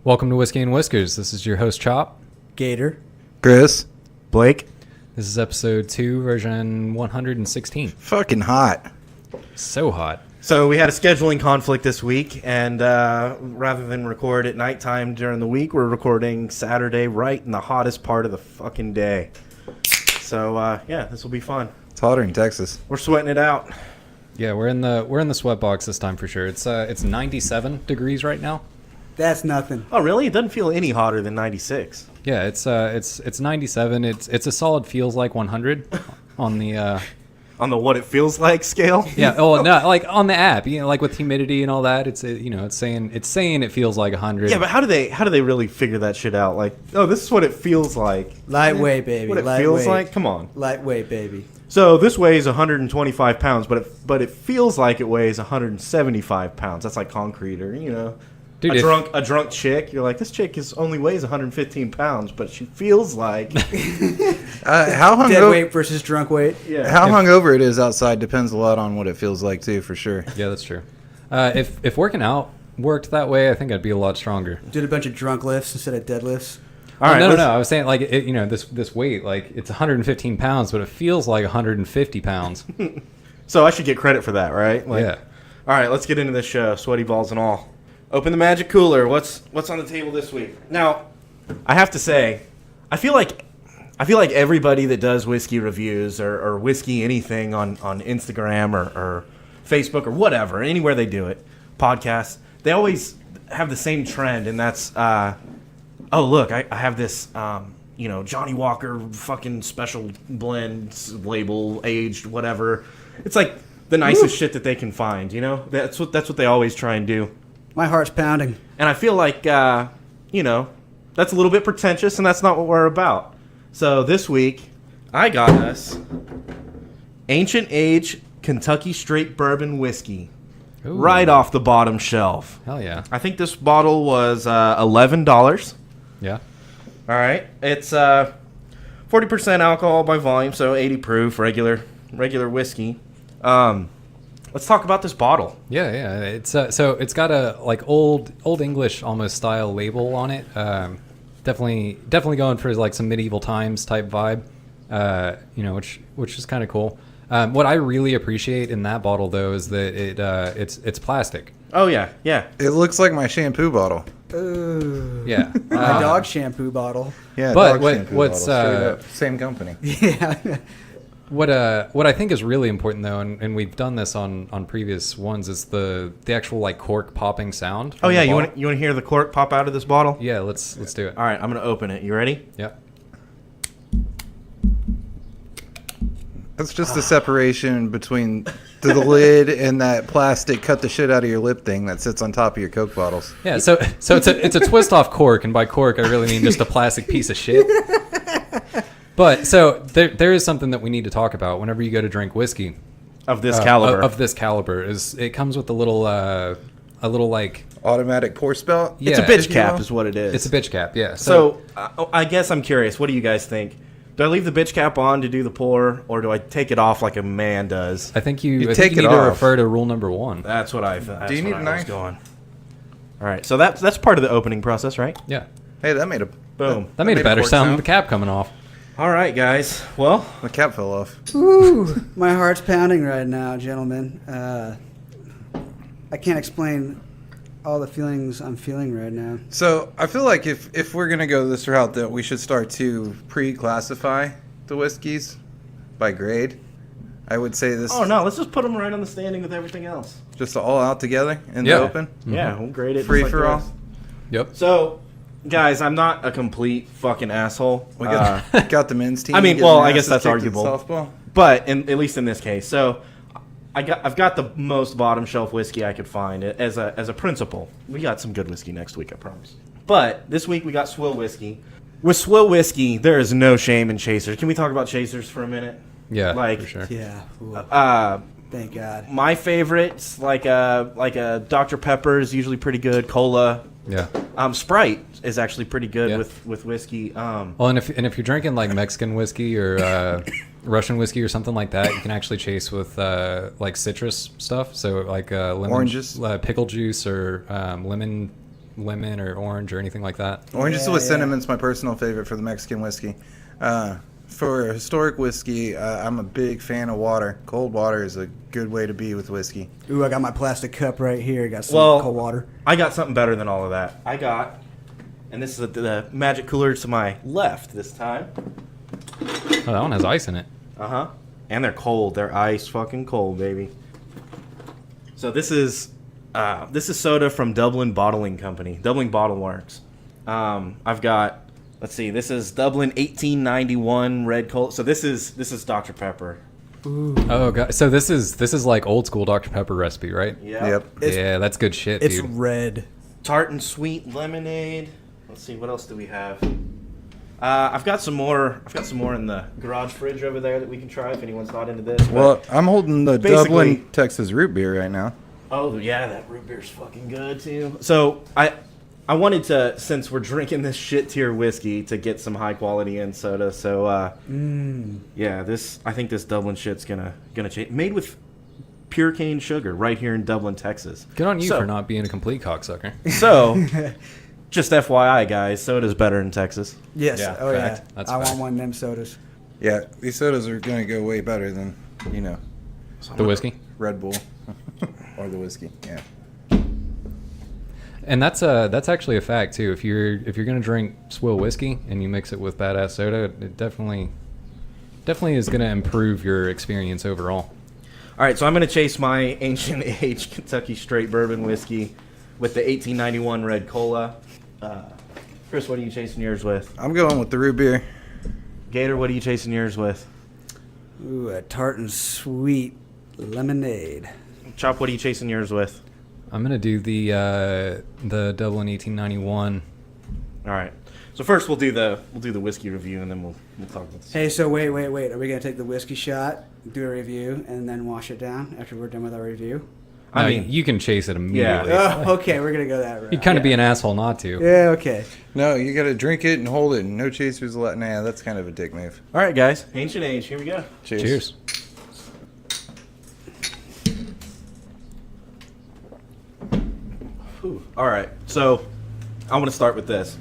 Welcome to Whiskey and Whiskers. This is your host, Chop. Gator. Chris. Blake. This is episode 2, version 116. Fucking hot. So hot. So we had a scheduling conflict this week, and rather than record at nighttime during the week, we're recording Saturday right in the hottest part of the fucking day. So, yeah, this will be fun. It's hotter in Texas. We're sweating it out. Yeah, we're in the sweat box this time for sure. It's 97 degrees right now. That's nothing. Oh, really? It doesn't feel any hotter than 96. Yeah, it's 97. It's a solid feels like 100 on the On the what it feels like scale? yeah. Oh no, like on the app, like with humidity and all that. It's saying it feels like 100. Yeah, but how do they really figure that shit out? Like, oh, this is what it feels like. Lightweight, baby. What it Lightweight. feels like? Come on. Lightweight, baby. So this weighs 125 pounds, but it feels like it weighs 175 pounds. That's like concrete, or Dude, a drunk chick. You're like, this chick only weighs 115 pounds, but she feels like. How Dead weight versus drunk weight. Yeah. How hungover it is outside depends a lot on what it feels like too, for sure. Yeah, that's true. If working out worked that way, I think I'd be a lot stronger. Did a bunch of drunk lifts instead of deadlifts. All right. No. I was saying like this weight, like it's 115 pounds, but it feels like 150 pounds. So I should get credit for that, right? Like, Yeah. All right, let's get into this show. Sweaty balls and all. Open the magic cooler. What's on the table this week? Now, I have to say, I feel like everybody that does whiskey reviews or whiskey anything on Instagram or Facebook or whatever, anywhere they do it, podcasts, they always have the same trend, and that's, oh, look, I have this, Johnny Walker fucking special blend label, aged, whatever. It's like the nicest shit that they can find, That's what they always try and do. My heart's pounding. And I feel like, that's a little bit pretentious, and that's not what we're about. So this week, I got us Ancient Age Kentucky Straight Bourbon Whiskey. Ooh. Right off the bottom shelf. Hell yeah. I think this bottle was $11. Yeah. All right. It's 40% alcohol by volume, so 80 proof, regular whiskey. Let's talk about this bottle. Yeah. It's so it's got a like old English almost style label on it. Definitely going for like some medieval times type vibe. Which is kind of cool. What I really appreciate in that bottle though is that it's plastic. Oh yeah. It looks like my shampoo bottle. Ooh. Yeah. My dog shampoo bottle. Yeah, But dog shampoo what's bottle, straight up. Same company. Yeah. What I think is really important though, and we've done this on previous ones, is the actual like cork popping sound. Oh from yeah. the You bottle. want to hear the cork pop out of this bottle? Yeah, let's do it. All right. I'm gonna open it. You ready? Yep. That's just the separation between the lid and that plastic cut the shit out of your lip thing that sits on top of your Coke bottles. Yeah, so it's a twist off cork, and by cork I really mean just a plastic piece of shit. But so there is something that we need to talk about whenever you go to drink whiskey Of this caliber. Of this caliber is it comes with a little like Automatic pour spout. yeah, it's a bitch cap, is what it is. It's a bitch cap, yeah. So I guess I'm curious. What do you guys think? Do I leave the bitch cap on to do the pour, or do I take it off like a man does? I think you take need it to off. refer to rule number 1. That's what I thought. Do you need a knife? Going. All right, so that's part of the opening process, right? Yeah, Hey, that made a Boom. that made a better fork sound than the cap coming off. All right, guys. Well, The cap fell off. Ooh. My heart's pounding right now, gentlemen. I can't explain all the feelings I'm feeling right now. So I feel like if we're gonna go this route, that we should start to pre-classify the whiskeys by grade. I would say this. oh no, let's just put them right on the standing with everything else. Just all out together in Yeah. the open. Yeah, we'll grade it. Free just like for the all. rest. Yep. So, guys, I'm not a complete fucking asshole. We got got the men's team. I mean, getting well, their I guess asses that's kicked in arguable. Softball. But at least in this case, so I've got the most bottom shelf whiskey I could find as a principle. We got some good whiskey next week, I promise. But this week we got swill whiskey. With swill whiskey, there is no shame in chasers. Can we talk about chasers for a minute? Yeah, Like, for sure. Yeah. Ooh. Thank God. My favorites, like a Dr. Pepper, is usually pretty good. Cola, Yeah. Sprite is actually pretty good Yeah. with whiskey. Well, and if you're drinking like Mexican whiskey or Russian whiskey or something like that, you can actually chase with like citrus stuff. So like lemon, Oranges. pickle juice, or lemon lemon or orange or anything like that. Oranges with cinnamon's my personal favorite for the Mexican whiskey. For historic whiskey, I'm a big fan of water. Cold water is a good way to be with whiskey. Ooh, I got my plastic cup right here. Got some cold water. I got something better than all of that. I got, and this is the magic cooler to my left this time. Oh, that one has ice in it. Uh-huh. And they're cold. They're ice fucking cold, baby. So this is soda from Dublin Bottling Company, Dublin Bottle Works. I've got, let's see, this is Dublin 1891 red cola. So this is Dr. Pepper. Ooh. Oh god. So this is like old school Dr. Pepper recipe, right? Yep. Yeah, that's good shit, It's dude. red. Tart and sweet lemonade. Let's see, what else do we have? I've got some more in the garage fridge over there that we can try if anyone's not into this. Well, I'm holding the basically- Dublin, Texas root beer right now. Oh yeah, that root beer's fucking good too. So I wanted to, since we're drinking this shit tier whiskey, to get some high quality in soda. So yeah, I think this Dublin shit's gonna change. Made with pure cane sugar right here in Dublin, Texas. Good on you So- for not being a complete cocksucker. So just FYI, guys, soda's better in Texas. Yes. Yeah, oh fact. yeah. That's I fact. want one of them sodas. Yeah, these sodas are going to go way better than, The whiskey. Red Bull or the whiskey. Yeah. And that's actually a fact too. If you're gonna drink swill whiskey and you mix it with badass soda, it definitely is gonna improve your experience overall. All right, so I'm going to chase my ancient age Kentucky straight bourbon whiskey with the 1891 red cola. Chris, what are you chasing yours with? I'm going with the root beer. Gator, what are you chasing yours with? Ooh, a tart and sweet lemonade. Chop, what are you chasing yours with? I'm gonna do the Dublin 1891. All right. So first we'll do the whiskey review and then we'll talk about this. Hey, so wait. Are we gonna take the whiskey shot, do a review, and then wash it down after we're done with our review? I mean, you can chase it immediately. Oh, okay. We're gonna go that route. You'd kind of be an asshole not to. Yeah. Okay. No, you got to drink it and hold it. And no chasers allowed. Nah, that's kind of a dick move. all right, guys. Ancient age. Here we go. Cheers. Whew. All right. So I want to start with this.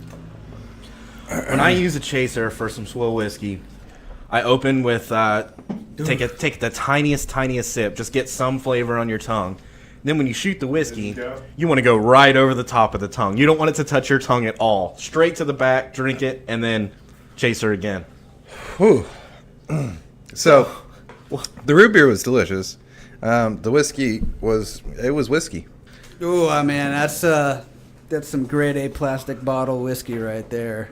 When I use a chaser for some swill whiskey, I open with take the tiniest sip, just get some flavor on your tongue. Then when you shoot the whiskey, you want to go right over the top of the tongue. You don't want it to touch your tongue at all. Straight to the back, drink it, and then chaser again. Whew. So, the root beer was delicious. The whiskey was whiskey. Ooh, man, that's some grade A plastic bottle whiskey right there.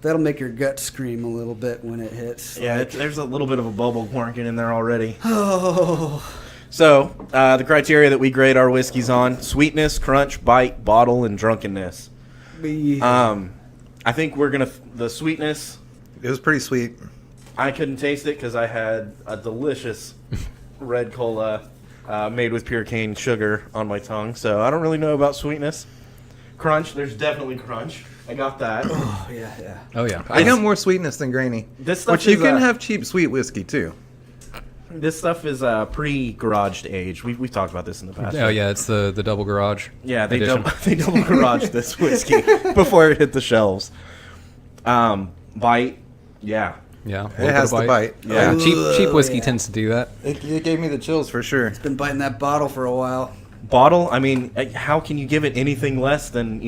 That'll make your gut scream a little bit when it hits. Yeah, there's a little bit of a bubble working in there already. Oh. So, the criteria that we grade our whiskeys on: sweetness, crunch, bite, bottle, and drunkenness. I think we're gonna the sweetness. It was pretty sweet. I couldn't taste it because I had a delicious red cola made with pure cane sugar on my tongue, so I don't really know about sweetness. Crunch, there's definitely crunch. I got that. Oh, yeah. Oh yeah. I got more sweetness than grainy. This stuff Which you is, can have cheap sweet whiskey too. This stuff is pre-garaged age. We've talked about this in the past. Oh yeah, it's the double garage. Yeah, they edition. double garaged this whiskey before it hit the shelves. Bite, yeah. Yeah, a It little has bit of the bite. Yeah. Cheap whiskey yeah. tends to do that. It gave me the chills for sure. Been biting that bottle for a while. Bottle, I mean, how can you give it anything less than,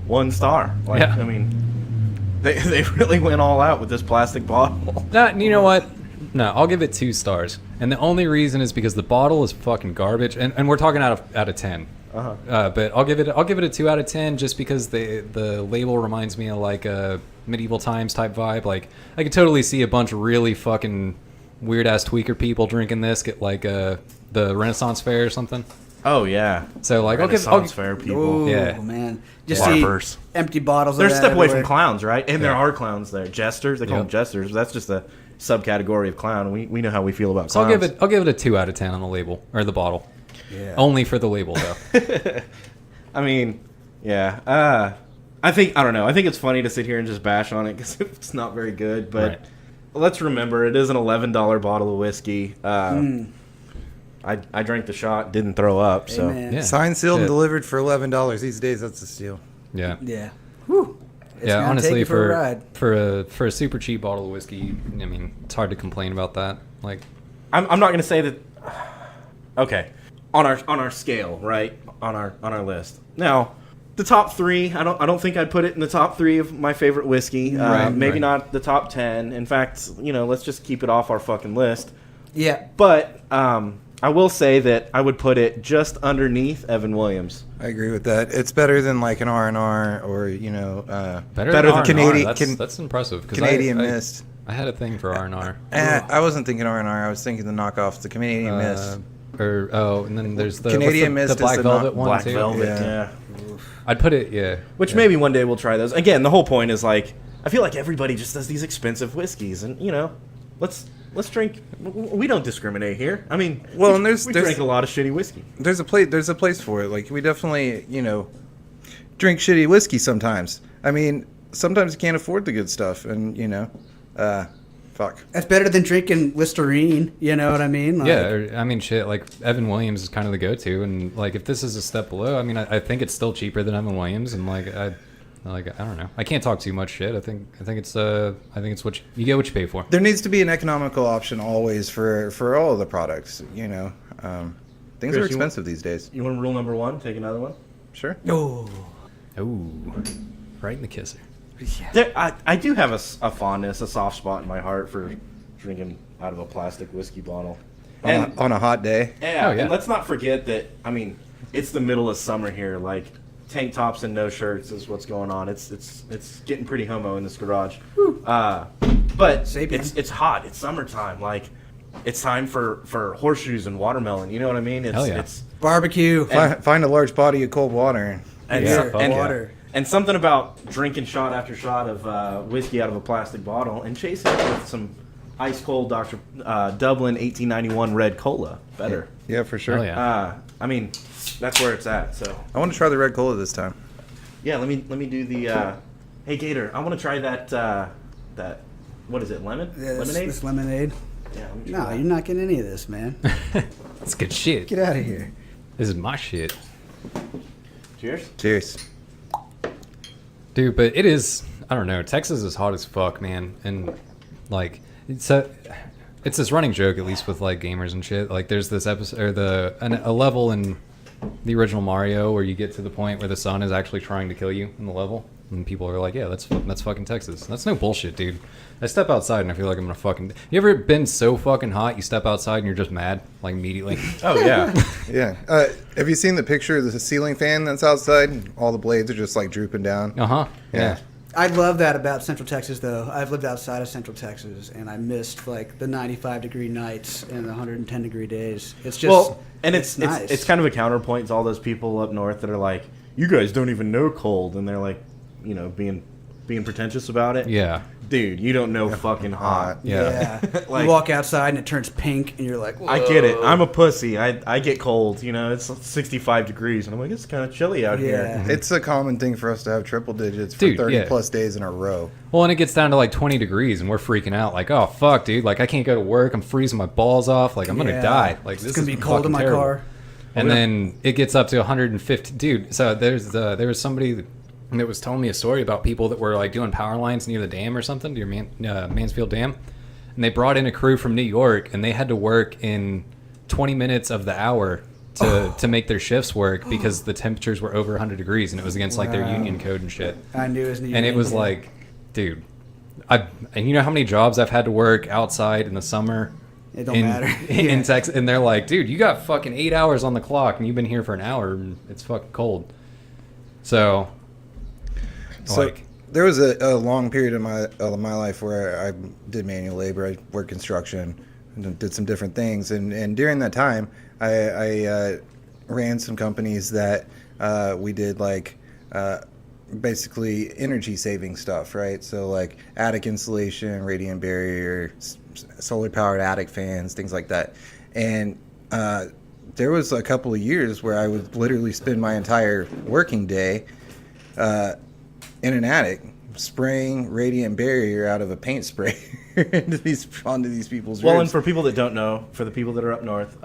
1 star? Like, Yeah. I mean, they really went all out with this plastic bottle. You know what? No, I'll give it 2 stars. And the only reason is because the bottle is fucking garbage, and we're talking out of 10. But I'll give it a 2 out of 10 just because the label reminds me of like a medieval times type vibe. Like I could totally see a bunch of really fucking weird ass tweaker people drinking this at like the Renaissance Fair or something. Oh, yeah. So like I'll Renaissance fair people. Ooh, Yeah. man. Just Barbers. see empty bottles They're a of that step away from everywhere. clowns, right? And there Yeah. are clowns there. Jesters, they call them Yep. jesters. That's just a subcategory of clown. We know how we feel about So clowns. I'll give it a 2 out of 10 on the label or the bottle. Yeah. Only for the label though. I mean, yeah. I don't know. I think it's funny to sit here and just bash on it because it's not very good. But Right. let's remember, it is an $11 bottle of whiskey. I I drank the shot, didn't throw up. So Amen. Yeah. Signed, sealed, and Shit. delivered for $11 these days. That's a steal. Yeah. Yeah. Whew. It's Yeah, gonna honestly, take you for a ride. for a super cheap bottle of whiskey, I mean, it's hard to complain about that. Like, I'm not gonna say that. Okay, on our scale, right? On our list. Now, the top 3. I don't think I'd put it in the top 3 of my favorite whiskey. Right, Maybe right. not the top 10. In fact, let's just keep it off our fucking list. Yeah. But I will say that I would put it just underneath Evan Williams. I agree with that. It's better than like an R&R or better Better than than R&R. Canadian- That's impressive. 'Cause Canadian I, Mist. I had a thing for R&R. I wasn't thinking R&R. I was thinking the knockoff, the Canadian Mist. And then there's the Canadian what's Mist the is Black the Velvet not- one Black too. Velvet, Yeah. yeah. I'd put it, yeah. Which yeah. maybe one day we'll try those. Again, the whole point is like I feel like everybody just does these expensive whiskeys, and let's drink. We don't discriminate here. I mean, Well, we, and there's- we there's- drink a lot of shitty whiskey. There's a place for it. Like we definitely, drink shitty whiskey sometimes. I mean, sometimes you can't afford the good stuff, and fuck. That's better than drinking Listerine. You know what I mean? Like, Yeah, I mean, shit. Like Evan Williams is kind of the go-to, and like if this is a step below, I mean, I think it's still cheaper than Evan Williams, and I don't know. I can't talk too much shit. I think it's what you get what you pay for. There needs to be an economical option always for all of the products. Things Chris, are expensive these days. You want rule number 1? Take another one. Sure. Oh. Ooh, right in the kisser. I do have a fondness, a soft spot in my heart for drinking out of a plastic whiskey bottle. On a hot day. Yeah, Oh, yeah. and let's not forget that. I mean, it's the middle of summer here. Like tank tops and no shirts is what's going on. It's getting pretty homo in this garage. But Sapien. it's hot. It's summertime. Like it's time for horseshoes and watermelon. You know what I mean? It's, Hell yeah. It's Barbecue. Find a large body of cold water. and, Yeah, so- fuck and yeah. water. and something about drinking shot after shot of whiskey out of a plastic bottle and chasing it with some ice cold Dr. Dublin 1891 red cola. Better. Yeah, for sure. Hell yeah. I mean, that's where it's at. So I want to try the red cola this time. yeah, let me do the. Hey Gator, I want to try that. What is it? Lemon? Yeah, Lemonade? This lemonade. Yeah. Let me try No, that. you're not getting any of this, man. That's good shit. Get out of here. This is my shit, Cheers. Cheers. dude. But it is. I don't know. Texas is hot as fuck, man, and like it's this running joke, at least with like gamers and shit. Like there's this episode or a level in the original Mario where you get to the point where the sun is actually trying to kill you in the level, and people are like, "Yeah, that's fucking Texas." That's no bullshit, dude. I step outside and I feel like I'm gonna fucking. You ever been so fucking hot you step outside and you're just mad like immediately? Oh yeah. Yeah. Have you seen the picture of the ceiling fan that's outside? All the blades are just like drooping down. Uh huh. Yeah. I love that about Central Texas, though. I've lived outside of Central Texas, and I missed like the 95-degree nights and the 110-degree days. It's just Well, and it's nice. it's kind of a counterpoint to all those people up north that are like, you guys don't even know cold, and they're like, being pretentious about it. Yeah. Dude, you don't know fucking hot. Yeah. Like- you walk outside and it turns pink, and you're like, I get it. "Whoa." I'm a pussy. I get cold. It's 65 degrees, and I'm like, it's kind of chilly out Yeah. here. It's a common thing for us to have triple digits for Dude, 30 yeah. plus days in a row. Well, and it gets down to like 20 degrees, and we're freaking out. Like, oh fuck, dude! Like, I can't go to work. I'm freezing my balls off. Like, I'm gonna Yeah. die. Like, It's this gonna is be cold in fucking my terrible. car. And then it gets up to 150, dude. So there was somebody that was telling me a story about people that were like doing power lines near the dam or something, near Mansfield Dam, and they brought in a crew from New York, and they had to work in 20 minutes of the hour to make their shifts work because the temperatures were over 100 degrees, and it was against like their Wow. union code and shit. I knew it was New And it York. was like, dude, and you know how many jobs I've had to work outside in the summer It don't in, matter. in Yeah. Texas, and they're like, dude, you got fucking 8 hours on the clock, and you've been here for an hour, and it's fucking cold. So, So like, there was a long period of my life where I did manual labor. I worked construction and did some different things. And during that time, I ran some companies that we did like basically energy saving stuff, right? So like attic insulation, radiant barrier, solar powered attic fans, things like that. And there was a couple of years where I would literally spend my entire working day in an attic spraying radiant barrier out of a paint spray onto these people's Well, roofs. and for people that don't know, for the people that are up north,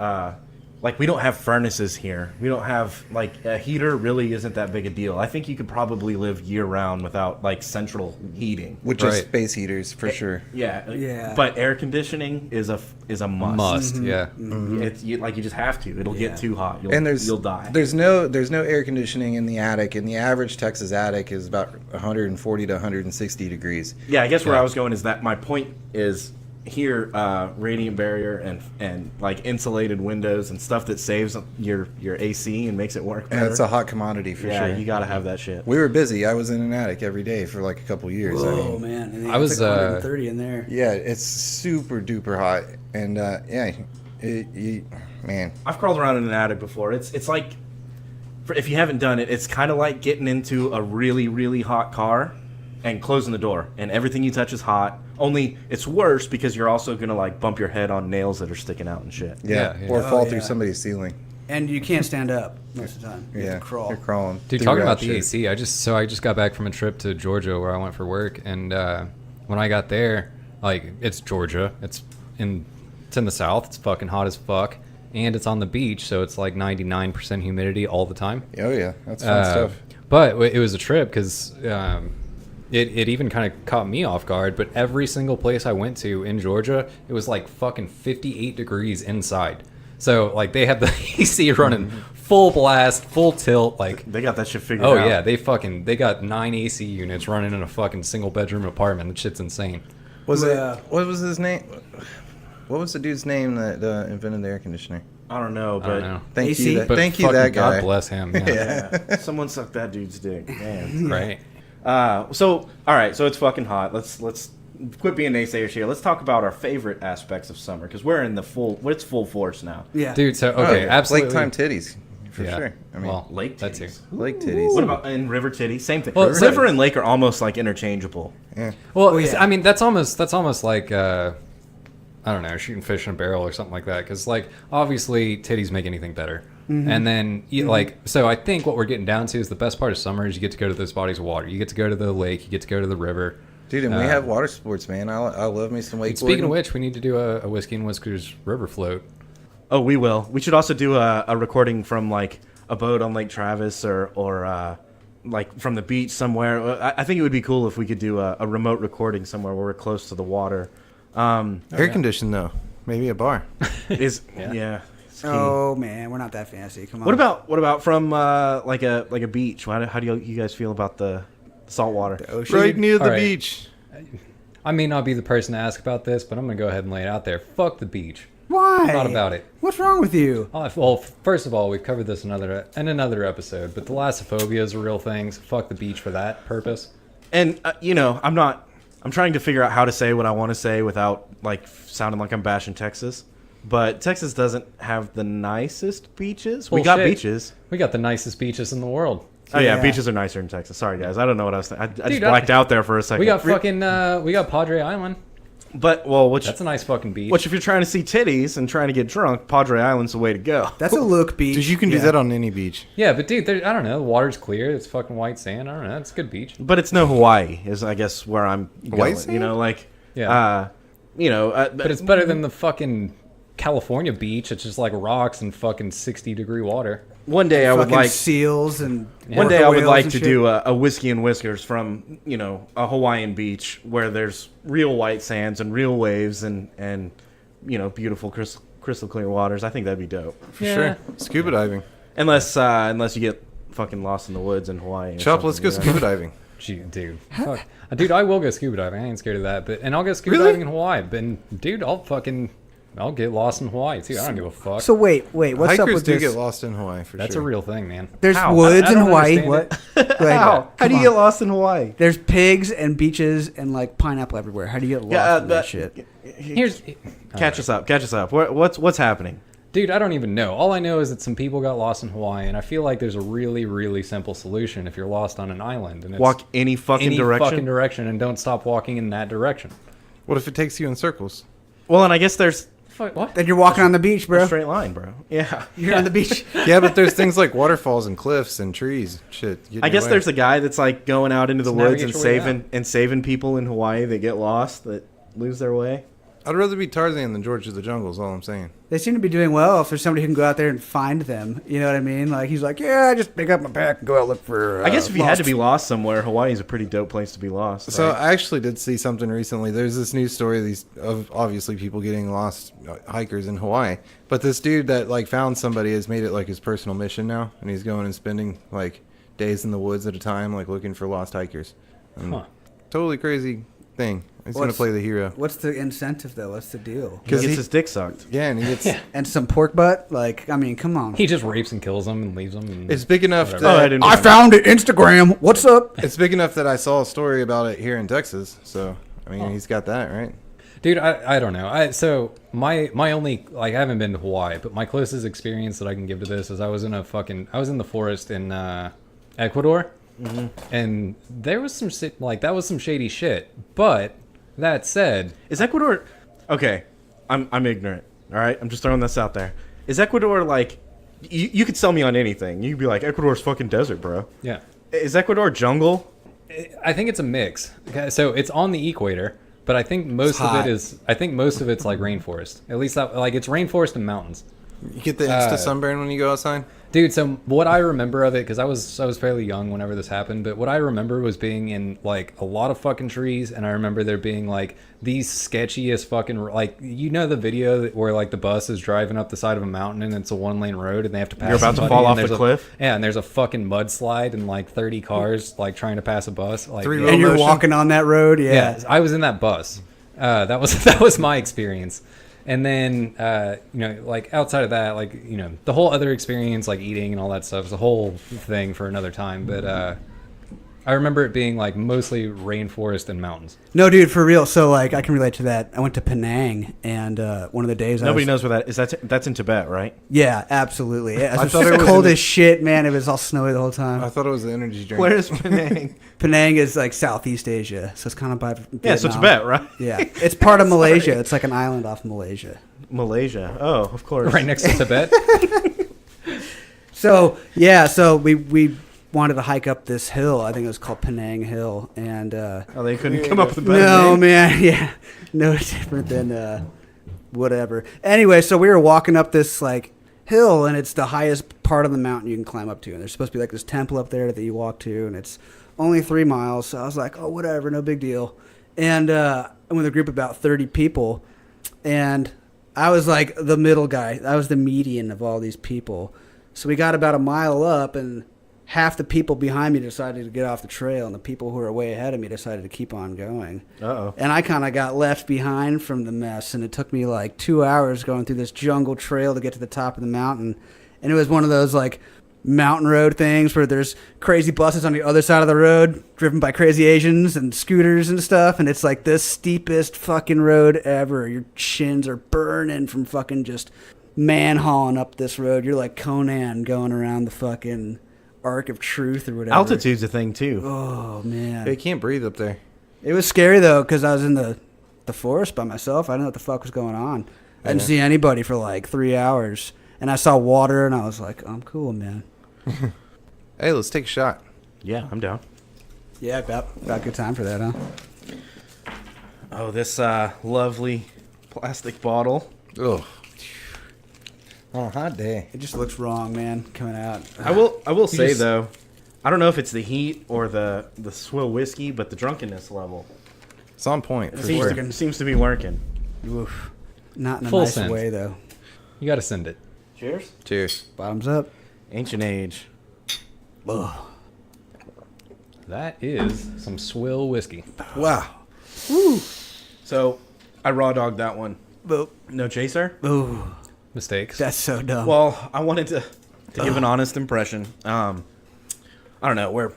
like we don't have furnaces here. We don't have like a heater. Really, isn't that big a deal. I think you could probably live year round without like central heating. With Right. just space heaters for sure. Yeah. But air conditioning is a must. Yeah. It's you just have to. It'll Yeah. get too hot. And You'll die. There's no air conditioning in the attic, and the average Texas attic is about 140 to 160 degrees. Yeah, I guess where Yeah. I was going is that my point is here, radiant barrier and like insulated windows and stuff that saves your AC and makes it work better. And it's a hot commodity for yeah, sure. you gotta have that shit. We were busy. I was in an attic every day for like a couple years. Oh man, and I was, like 130 in there. Yeah, it's super duper hot, and man, I've crawled around in an attic before. It's like, if you haven't done it, it's kind of like getting into a really, really hot car and closing the door, and everything you touch is hot. Only it's worse because you're also gonna like bump your head on nails that are sticking out and shit. yeah, Yeah, or yeah. fall Oh, through yeah. somebody's ceiling. And you can't stand up most of the time. You Yeah, have to crawl. you're crawling. Dude, through talking that about the shit. AC, I just got back from a trip to Georgia where I went for work, and when I got there, like it's Georgia, it's in the South, it's fucking hot as fuck, and it's on the beach, so it's like 99% humidity all the time. Oh yeah, that's fun stuff. But it was a trip because it even kind of caught me off guard. But every single place I went to in Georgia, it was like fucking 58 degrees inside. So like they had the AC running full blast, full tilt, like. They got that shit figured Oh out. yeah, they got 9 AC units running in a fucking single bedroom apartment. That shit's insane. Was Yeah. it? What was his name? What was the dude's name that invented the air conditioner? I don't know, I but don't know. Thank AC? you, that, But thank you, fucking that guy. God bless him. Yeah. yeah, someone sucked that dude's dick. Man. Right. So all right, so it's fucking hot. Let's quit being naysayers here. Let's talk about our favorite aspects of summer because we're in it's full force now. Yeah. Dude, so okay, absolutely. Lake time titties, for Yeah. sure. I mean, Well, Lake that's titties. it. lake titties. What about in river titty? Same thing. Well, River and lake are almost like interchangeable. Yeah. Well, Oh, yeah. I mean that's almost like I don't know, shooting fish in a barrel or something like that. Because like obviously titties make anything better. And then like so I think what we're getting down to is the best part of summer is you get to go to those bodies of water. You get to go to the lake. You get to go to the river. Dude, and we have water sports, man. I love me some wakeboarding. Speaking of which, we need to do a Whiskey and Whiskers river float. Oh, we will. We should also do a recording from like a boat on Lake Travis or like from the beach somewhere. I think it would be cool if we could do a remote recording somewhere where we're close to the water. Air conditioned though, maybe a bar. Is Yeah. yeah. it's key. Oh man, we're not that fancy. Come on. What about from like a beach? How do you guys feel about the salt water? the ocean? Right near the All right. beach. I may not be the person to ask about this, but I'm gonna go ahead and lay it out there. Fuck the beach. Why? I'm not about it. What's wrong with you? Well, first of all, we've covered this in another episode, but thalassophobia is a real thing. So fuck the beach for that purpose. And I'm trying to figure out how to say what I want to say without like sounding like I'm bashing Texas. But Texas doesn't have the nicest beaches. We got Bullshit. beaches. We got the nicest beaches in the world. Oh yeah, Yeah. beaches are nicer in Texas. Sorry guys, I don't know what I was saying. I just Dude, blacked out there for a second. We got fucking we got Padre Island. But which That's a nice fucking beach. if you're trying to see titties and trying to get drunk, Padre Island's the way to go. That's a look beach. Dude, you can do Yeah. that on any beach. Yeah, but dude, I don't know. The water's clear. It's fucking white sand. I don't know. It's a good beach. But it's no Hawaii, is I guess where I'm going. White You sand? know, like Yeah. But it's better than the fucking California beach. It's just like rocks and fucking 60-degree water. one day I would Fucking like seals and one day I would whales like and to shit. do a whiskey and whiskers from a Hawaiian beach where there's real white sands and real waves and beautiful crystal clear waters. I think that'd be dope. For Yeah. sure. Scuba diving. Unless you get fucking lost in the woods in Hawaii. or Chop, let's go something, you know? scuba diving. Gee, dude. Fuck. Dude, I will go scuba diving. I ain't scared of that. And I'll go scuba Really? diving in Hawaii. But dude, I'll get lost in Hawaii too. I don't give a fuck. So wait, what's up Hikers with do this? get lost in Hawaii for That's sure. a real thing, man. There's How? woods I in don't Hawaii. understand What? Go ahead. How do Come you on. get lost in Hawaii? There's pigs and beaches and like pineapple everywhere. How do you get lost in that shit? Here's Catch us up. What's happening? Dude, I don't even know. All I know is that some people got lost in Hawaii, and I feel like there's a really, really simple solution if you're lost on an island. And it's Walk any fucking any direction. fucking direction, and don't stop walking in that direction. What if it takes you in circles? Well, and I guess there's Fuck, what? Then you're walking on the beach, a bro. straight line, bro. Yeah. You're on the beach. Yeah, but there's things like waterfalls and cliffs and trees. Shit. get in I your guess way. there's a guy that's like going out into the Just woods navigate and your way saving people in Hawaii that get lost, that lose their way. I'd rather be Tarzan than George of the Jungle. Is all I'm saying. They seem to be doing well if there's somebody who can go out there and find them. You know what I mean? Like, he's like, yeah, I just pick up my pack and go out look for. I guess if you had lost to be lost somewhere, Hawaii's a pretty dope place to be lost. So right? I actually did see something recently. There's this news story of obviously people getting lost, hikers in Hawaii. But this dude that like found somebody has made it like his personal mission now, and he's going and spending like days in the woods at a time, like looking for lost hikers. And Huh. Totally crazy thing. He's gonna What's- play the hero. What's the incentive though? What's the deal? he gets he- his dick sucked. Yeah, and he gets. And some pork butt? Like, I mean, come on. He just rapes and kills them and leaves them. And It's big enough Whatever. that Oh, I didn't. I found it. Instagram. What's up? it's big enough that I saw a story about it here in Texas. So I mean, he's got that right. Dude, I don't know. So my only, like, I haven't been to Hawaii, but my closest experience that I can give to this is I was in the forest in Ecuador, and there was some shit, like, that was some shady shit. But that said, Is Ecuador? Okay, I'm ignorant. All right, I'm just throwing this out there. Is Ecuador like? You could sell me on anything. You'd be like, Ecuador's fucking desert, bro. yeah, Is Ecuador jungle? I think it's a mix. Okay, so it's on the equator, but I think most of hot. it's like rainforest. At least that, like, it's rainforest and mountains. You get the insta sunburn when you go outside. Dude, so what I remember of it, because I was fairly young whenever this happened, but what I remember was being in, like, a lot of fucking trees, and I remember there being, like, these sketchiest fucking, like, you know the video where, like, the bus is driving up the side of a mountain, and it's a one-lane road, and they have to pass You're about to somebody, fall and off there's the a- cliff? Yeah, and there's a fucking mudslide, and, like, 30 cars, like, trying to pass a bus. Like, Three yeah. row And you're motion. walking on that road? Yeah, Yeah. I was in that bus. That was my experience. And then, you know, like, outside of that, like, you know, the whole other experience, like eating and all that stuff, is a whole thing for another time. But I remember it being, like, mostly rainforest and mountains. No, dude, for real. So, like, I can relate to that. I went to Penang, and one of the days Nobody I was, knows where that is. That's in Tibet, right? Yeah, absolutely. Yeah, it was thought it was cold in- as shit, man. It was all snowy the whole time. I thought it was the energy drink. Where is Penang? Penang is like Southeast Asia, so it's kind of by Yeah, so Vietnam. Tibet, right? Yeah, it's part of Malaysia. It's like an island off Malaysia. Malaysia. Oh, of course. Right next to Tibet. So yeah, so we wanted to hike up this hill. I think it was called Penang Hill, and Oh, they couldn't come up with a better no, name? man, yeah, no different than whatever. Anyway, so we were walking up this like hill, and it's the highest part of the mountain you can climb up to, and there's supposed to be like this temple up there that you walk to, and it's only 3 miles. So I was like, oh, whatever, no big deal. And I'm with a group of about 30 people, and I was like the middle guy. I was the median of all these people. So we got about a mile up, and half the people behind me decided to get off the trail, and the people who were way ahead of me decided to keep on going. Uh-oh. And I kind of got left behind from the mess, and it took me like 2 hours going through this jungle trail to get to the top of the mountain. And it was one of those like mountain road things where there's crazy buses on the other side of the road driven by crazy Asians and scooters and stuff. And it's like the steepest fucking road ever. Your shins are burning from fucking just man hauling up this road. You're like Conan going around the fucking Arc of Truth or whatever. Altitude's a thing too. Oh, man. They can't breathe up there. It was scary though, because I was in the forest by myself. I didn't know what the fuck was going on. I didn't Yeah. see anybody for like 3 hours, and I saw water, and I was like, "I'm cool, man." Hey, let's take a shot. Yeah, I'm down. Yeah, about good time for that, huh? Oh, this lovely plastic bottle. Ugh. On a hot day. It just looks wrong, man, coming out. I will say just- though, I don't know if it's the heat or the swill whiskey, but the drunkenness level It's on point. For Seems sure. to- seems to be working. Oof. Not in a Full nice send. way though. You got to send it. Cheers. Cheers. Bottoms up. Ancient age. Ugh. That is some swill whiskey. Wow. So, I raw dogged that one. Boop. No chaser. Ooh, Mistakes. that's so dumb. Well, I wanted to give an honest impression. I don't know. We're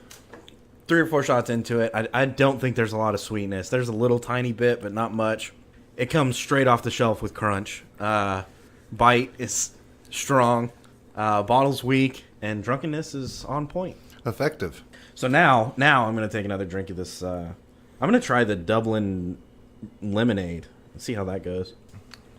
3 or 4 shots into it. I don't think there's a lot of sweetness. There's a little tiny bit, but not much. It comes straight off the shelf with crunch. Bite is strong. Bottle's weak, and drunkenness is on point. Effective. So now I'm gonna take another drink of this. I'm gonna try the Dublin lemonade. Let's see how that goes,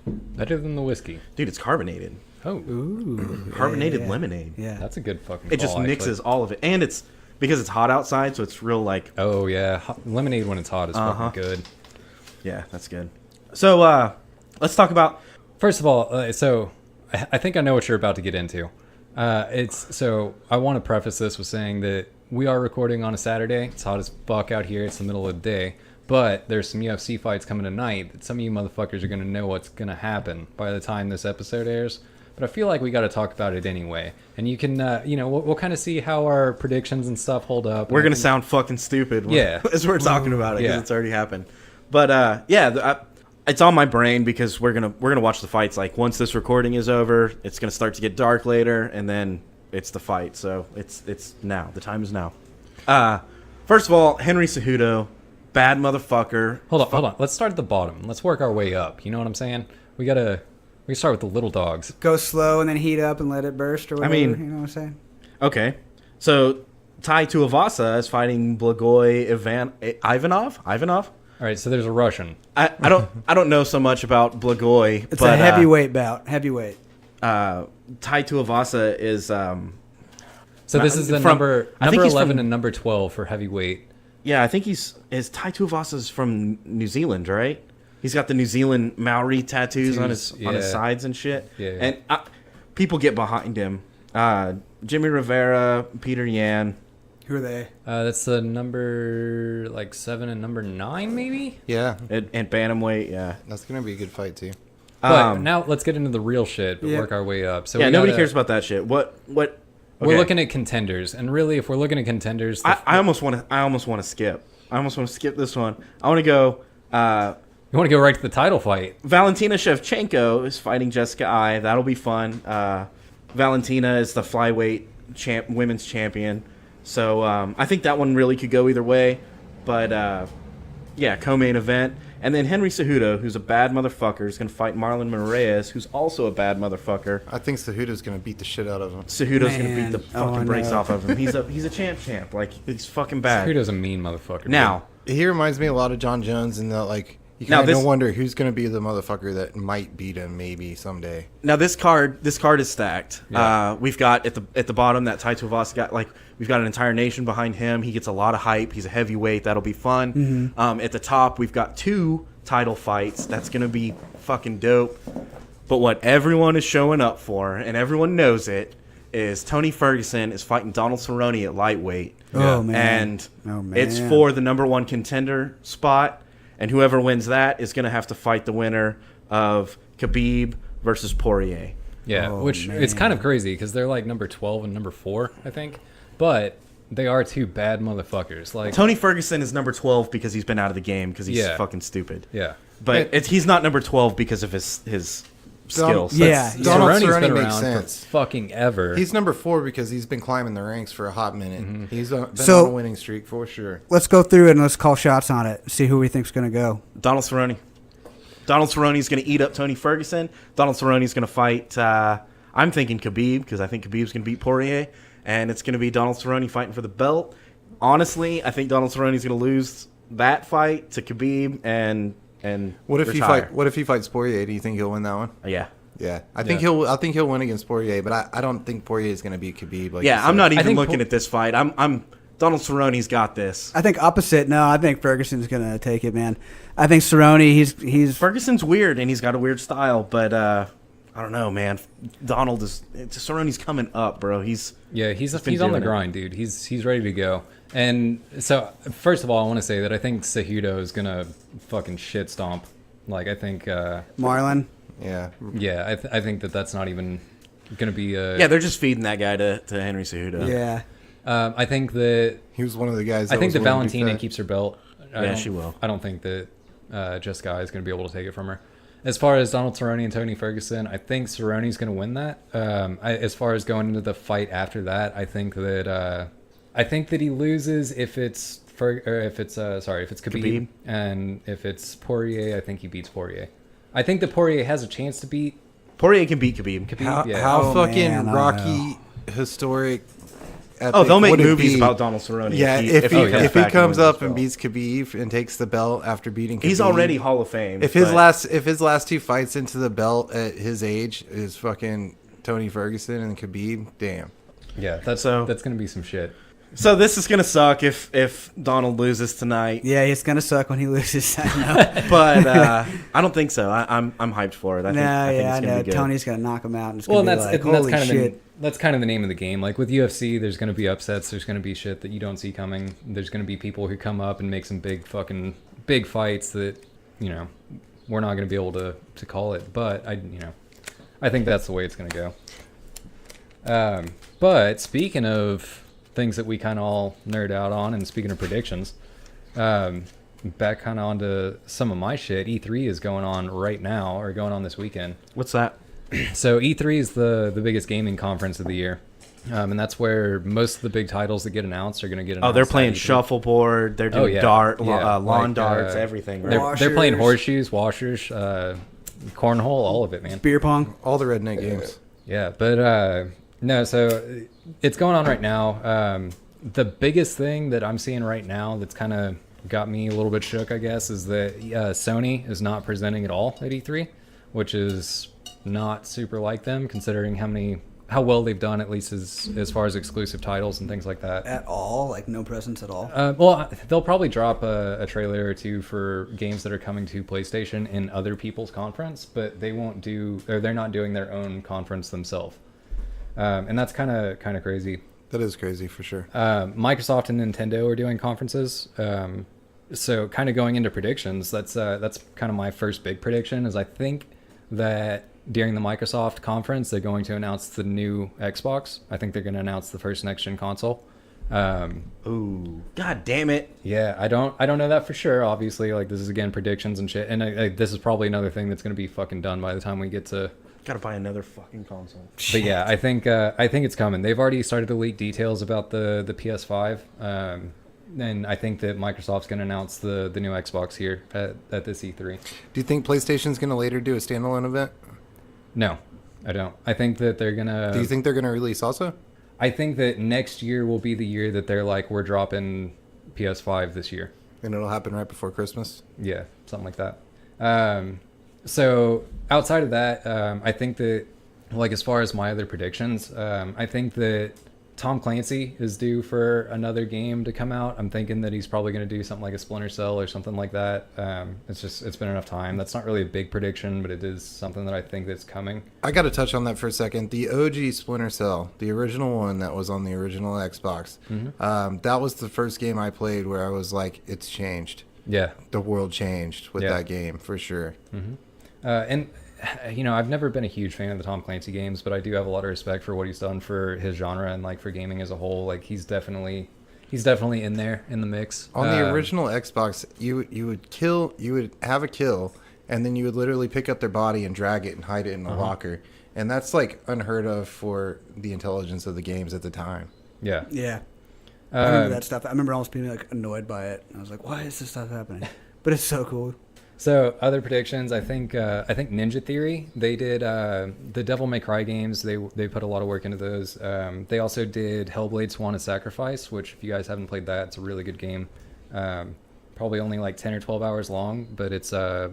Better than the whiskey. dude. It's carbonated. Oh, Ooh. Carbonated yeah. lemonade. Yeah. that's a good fucking It just call, mixes actually. all of it, and it's because it's hot outside, so it's real like Oh, yeah. Lemonade when it's hot is Uh-huh. fucking good. yeah, that's good. So let's talk about. First of all, so I think I know what you're about to get into. I want to preface this with saying that we are recording on a Saturday. It's hot as fuck out here. It's the middle of the day. But there's some UFC fights coming tonight that some of you motherfuckers are going to know what's going to happen by the time this episode airs. But I feel like we got to talk about it anyway. And you can, we'll kind of see how our predictions and stuff hold up. We're going to sound fucking stupid as we're talking about it because it's already happened. But it's on my brain because we're gonna watch the fights. Like once this recording is over, it's gonna start to get dark later, and then it's the fight. So it's now. The time is now. First of all, Henry Cejudo, bad motherfucker. Hold on. Let's start at the bottom. Let's work our way up. You know what I'm saying? We start with the little dogs. Go slow and then heat up and let it burst or whatever. I mean, you know what I'm saying? Okay, so Tai Tuivasa is fighting Blagoy Ivanov. All right, so there's a Russian. I don't know so much about Blagoy. It's but, a heavyweight bout. Heavyweight. Tai Tuivasa is. So this is the number 11 and number 12 for heavyweight. Yeah, I think Tai Tuivasa's from New Zealand, right? He's got the New Zealand Maori tattoos on his sides and shit. Yeah. And people get behind him. Jimmy Rivera, Peter Yan. Who are they? That's the number 7 and number 9, maybe. Yeah, And bantamweight, yeah. that's gonna be a good fight too. But now let's get into the real shit, but work our way up. So nobody cares about that shit. What? We're looking at contenders, and really, if we're looking at contenders, I almost want to skip. I almost want to skip this one. I want to go. you want to go right to the title fight. Valentina Shevchenko is fighting Jessica Ai. That'll be fun. Valentina is the flyweight women's champion. So I think that one really could go either way. But, co-main event. And then Henry Cejudo, who's a bad motherfucker, is going to fight Marlon Moraes, who's also a bad motherfucker. I think Cejudo's gonna beat the shit out of him. Cejudo's going to beat the fucking brakes no. off of him. He's a champ. Like, he's fucking bad. Cejudo's a mean motherfucker. Now, He reminds me a lot of John Jones in that, like, you Now kind of this- wonder who's gonna be the motherfucker that might beat him maybe someday. Now this card is stacked. Yeah. We've got at the bottom that Tai Tuivasa got we've got an entire nation behind him. He gets a lot of hype. He's a heavyweight. That'll be fun. At the top we've got 2 title fights. That's gonna be fucking dope. But what everyone is showing up for, and everyone knows it, is Tony Ferguson is fighting Donald Cerrone at lightweight. Oh, man. And it's for the number 1 contender spot. And whoever wins that is going to have to fight the winner of Khabib versus Poirier. Yeah, which it's kind of crazy because they're like number 12 and number 4, I think. But they are 2 bad motherfuckers. Like Tony Ferguson is number 12 because he's been out of the game because he's fucking stupid. Yeah. But he's not number 12 because of his skills. Yeah. Donald Cerrone's Cerrone been makes around sense. for fucking ever. He's number 4 because he's been climbing the ranks for a hot minute. He's been So- on a winning streak for sure. Let's go through it and let's call shots on it. See who we think's going to go. Donald Cerrone. Donald Cerrone is going to eat up Tony Ferguson. Donald Cerrone is going to fight, I'm thinking Khabib because I think Khabib's going to beat Poirier. And it's going to be Donald Cerrone fighting for the belt. Honestly, I think Donald Cerrone is going to lose that fight to Khabib and What if retire. What if he fights Poirier? Do you think he'll win that one? Yeah. Yeah, I think he'll win against Poirier, but I don't think Poirier is going to beat Khabib. Like Yeah, you I'm said. not even think looking at this fight. I'm Donald Cerrone's got this. I think opposite. No, I think Ferguson's going to take it, man. I think Cerrone, he's Ferguson's weird and he's got a weird style, but I don't know, man. Cerrone's coming up, bro. he's been on the doing it. grind, dude. He's ready to go. And so first of all, I want to say that I think Cejudo is gonna fucking shit stomp. Like I think Marlon. Yeah, I think that's not even gonna be Yeah, they're just feeding that guy to Henry Cejudo. Yeah. I think that he was one of the guys. I think that that was willing to do Valentina that. keeps her belt. She will. I don't think that Jessica is going to be able to take it from her. As far as Donald Cerrone and Tony Ferguson, I think Cerrone's going to win that. As far as going into the fight after that, I think that he loses if it's Khabib, and if it's Poirier, I think he beats Poirier. I think that Poirier has a chance to beat Poirier can beat Khabib. How, yeah. how Oh, fucking man, I Rocky, historic. Oh, they'll make would it movies be? about Donald Cerrone. Yeah, if if he comes up and beats Khabib and takes the belt after beating Khabib, he's already Hall of Fame. If his but- last 2 fights into the belt at his age is fucking Tony Ferguson and Khabib, damn. Yeah, that's So- going to be some shit. So this is gonna suck if Donald loses tonight. Yeah, it's gonna suck when he loses. I know. But I don't think so. I'm hyped for it. I think I it's gonna know. be good. Tony's gonna knock him out, and it's Well, gonna and be that's like, and that's holy kind of shit. that's kind of the name of the game. Like with UFC, there's going to be upsets. There's going to be shit that you don't see coming. There's going to be people who come up and make some big fights that we're not going to be able to call it. But I think that's the way it's going to go. But speaking of things that we kind of all nerd out on, and speaking of predictions, back kind of onto some of my shit. E3 is going on right now, or going on this weekend. What's that? So E3 is the biggest gaming conference of the year, and that's where most of the big titles that get announced are going to get announced. Oh, they're playing at E3. shuffleboard. They're doing lawn darts, everything. Right? They're playing Washers. horseshoes, washers, cornhole, all of it, man. Beer pong. All the redneck games. Yeah, but no, so it's going on right now. The biggest thing that I'm seeing right now that's kind of got me a little bit shook, I guess, is that Sony is not presenting at all at E3, which is not super like them, considering how well they've done, at least as far as exclusive titles and things like that. At all, like no presents at all. Well, they'll probably drop a trailer or two for games that are coming to PlayStation in other people's conference, but they're not doing their own conference themselves, and that's kind of crazy. That is crazy for sure. Microsoft and Nintendo are doing conferences. So kind of going into predictions, that's kind of my first big prediction is I think that during the Microsoft conference, they're going to announce the new Xbox. I think they're going to announce the first next-gen console. Ooh, god damn it! Yeah, I don't know that for sure. Obviously, like this is again predictions and shit, and this is probably another thing that's going to be fucking done by the time we get to. Gotta buy another fucking console. But yeah, I think it's coming. They've already started to leak details about the PS5, and I think that Microsoft's going to announce the new Xbox here at this E3. Do you think PlayStation's going to later do a standalone event? No, I don't. I think that they're gonna. Do you think they're going to release also? I think that next year will be the year that they're like, we're dropping PS5 this year. And it'll happen right before Christmas? Yeah, something like that. So outside of that, I think that, like, as far as my other predictions, I think that Tom Clancy is due for another game to come out. I'm thinking that he's probably going to do something like a Splinter Cell or something like that. It's been enough time. That's not really a big prediction, but it is something that I think that's coming. I got to touch on that for a second. The OG Splinter Cell, the original one that was on the original Xbox, that was the first game I played where I was like, it's changed. Yeah. The world changed with that game, for sure. And I've never been a huge fan of the Tom Clancy games, but I do have a lot of respect for what he's done for his genre and like for gaming as a whole. Like he's definitely in there in the mix. On the original Xbox, you would have a kill, and then you would literally pick up their body and drag it and hide it in a locker, and that's like unheard of for the intelligence of the games at the time. Yeah. Yeah. I remember that stuff. I remember almost being like annoyed by it. I was like, why is this stuff happening? But it's so cool. So other predictions, I think Ninja Theory, they did the Devil May Cry games. They put a lot of work into those. They also did Hellblade: Swan of Sacrifice, which if you guys haven't played that, it's a really good game. Probably only like 10 or 12 hours long, but it's a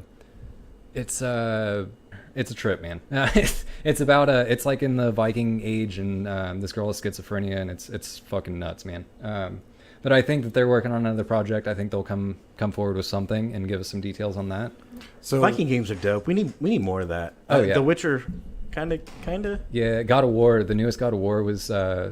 trip, man. It's like in the Viking age, and this girl has schizophrenia, and it's fucking nuts, man. But I think that they're working on another project. I think they'll come forward with something and give us some details on that. So Viking games are dope. We need more of that. Oh, yeah. The Witcher, kind of. Yeah, God of War. The newest God of War was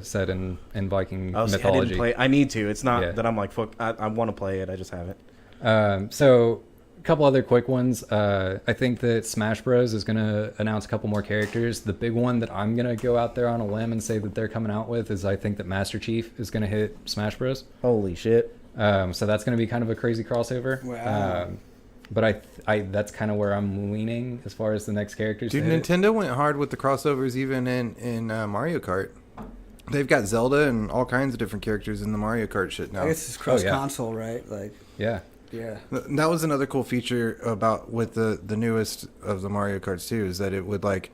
set in Viking Oh, see, I mythology. didn't play. I need to. It's not Yeah. that I'm like fuck. I want to play it. I just haven't. So a couple other quick ones. I think that Smash Bros is going to announce a couple more characters. The big one that I'm going to go out there on a limb and say that they're coming out with is I think that Master Chief is going to hit Smash Bros. Holy shit. So that's going to be kind of a crazy crossover. Wow. But I that's kind of where I'm leaning as far as the next characters. Dude, to hit. Nintendo went hard with the crossovers even in Mario Kart. They've got Zelda and all kinds of different characters in the Mario Kart shit now. I guess it's cross console, right? Like, Yeah. yeah. That was another cool feature about with the newest of the Mario Karts too, is that it would like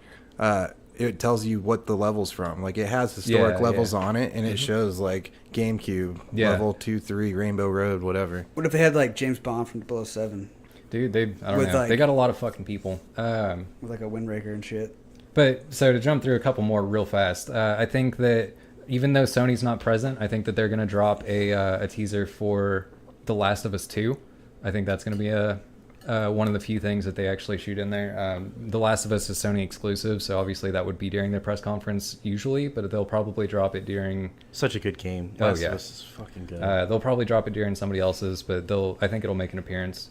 it tells you what the level's from. Like it has historic levels on it, and it shows like GameCube level 2-3 Rainbow Road, whatever. What if they had like James Bond from 007 Dude, I don't With, know. like- They got a lot of fucking people. with like a windbreaker and shit? But so to jump through a couple more real fast, I think that even though Sony's not present, I think that they're going to drop a teaser for The Last of Us 2. I think that's going to be one of the few things that they actually shoot in there. The Last of Us is Sony exclusive, so obviously that would be during their press conference usually, but they'll probably drop it during... Such a good game. Oh, Last yeah. of Us is fucking good. They'll probably drop it during somebody else's, but I think it'll make an appearance.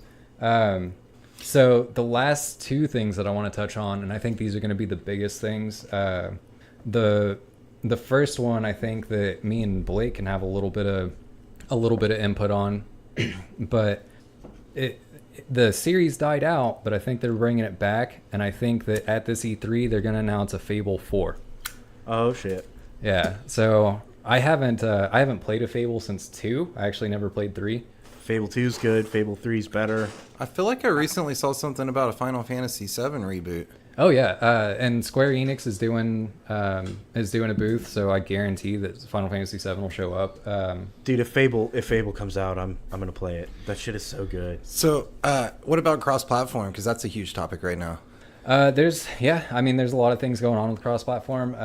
So the last two things that I want to touch on, and I think these are going to be the biggest things. The first one, I think that me and Blake can have a little bit of input on, but the series died out, but I think they're bringing it back, and I think that at this E3 they're going to announce a Fable 4. Oh shit. Yeah. So I haven't played a Fable since 2. I actually never played 3. Fable 2 is good. Fable 3 is better. I feel like I recently saw something about a Final Fantasy VII reboot. Oh yeah, and Square Enix is doing a booth, so I guarantee that Final Fantasy VII will show up. Dude, if Fable comes out, I'm gonna play it. That shit is so good. So, what about cross-platform? Because that's a huge topic right now. There's a lot of things going on with cross-platform.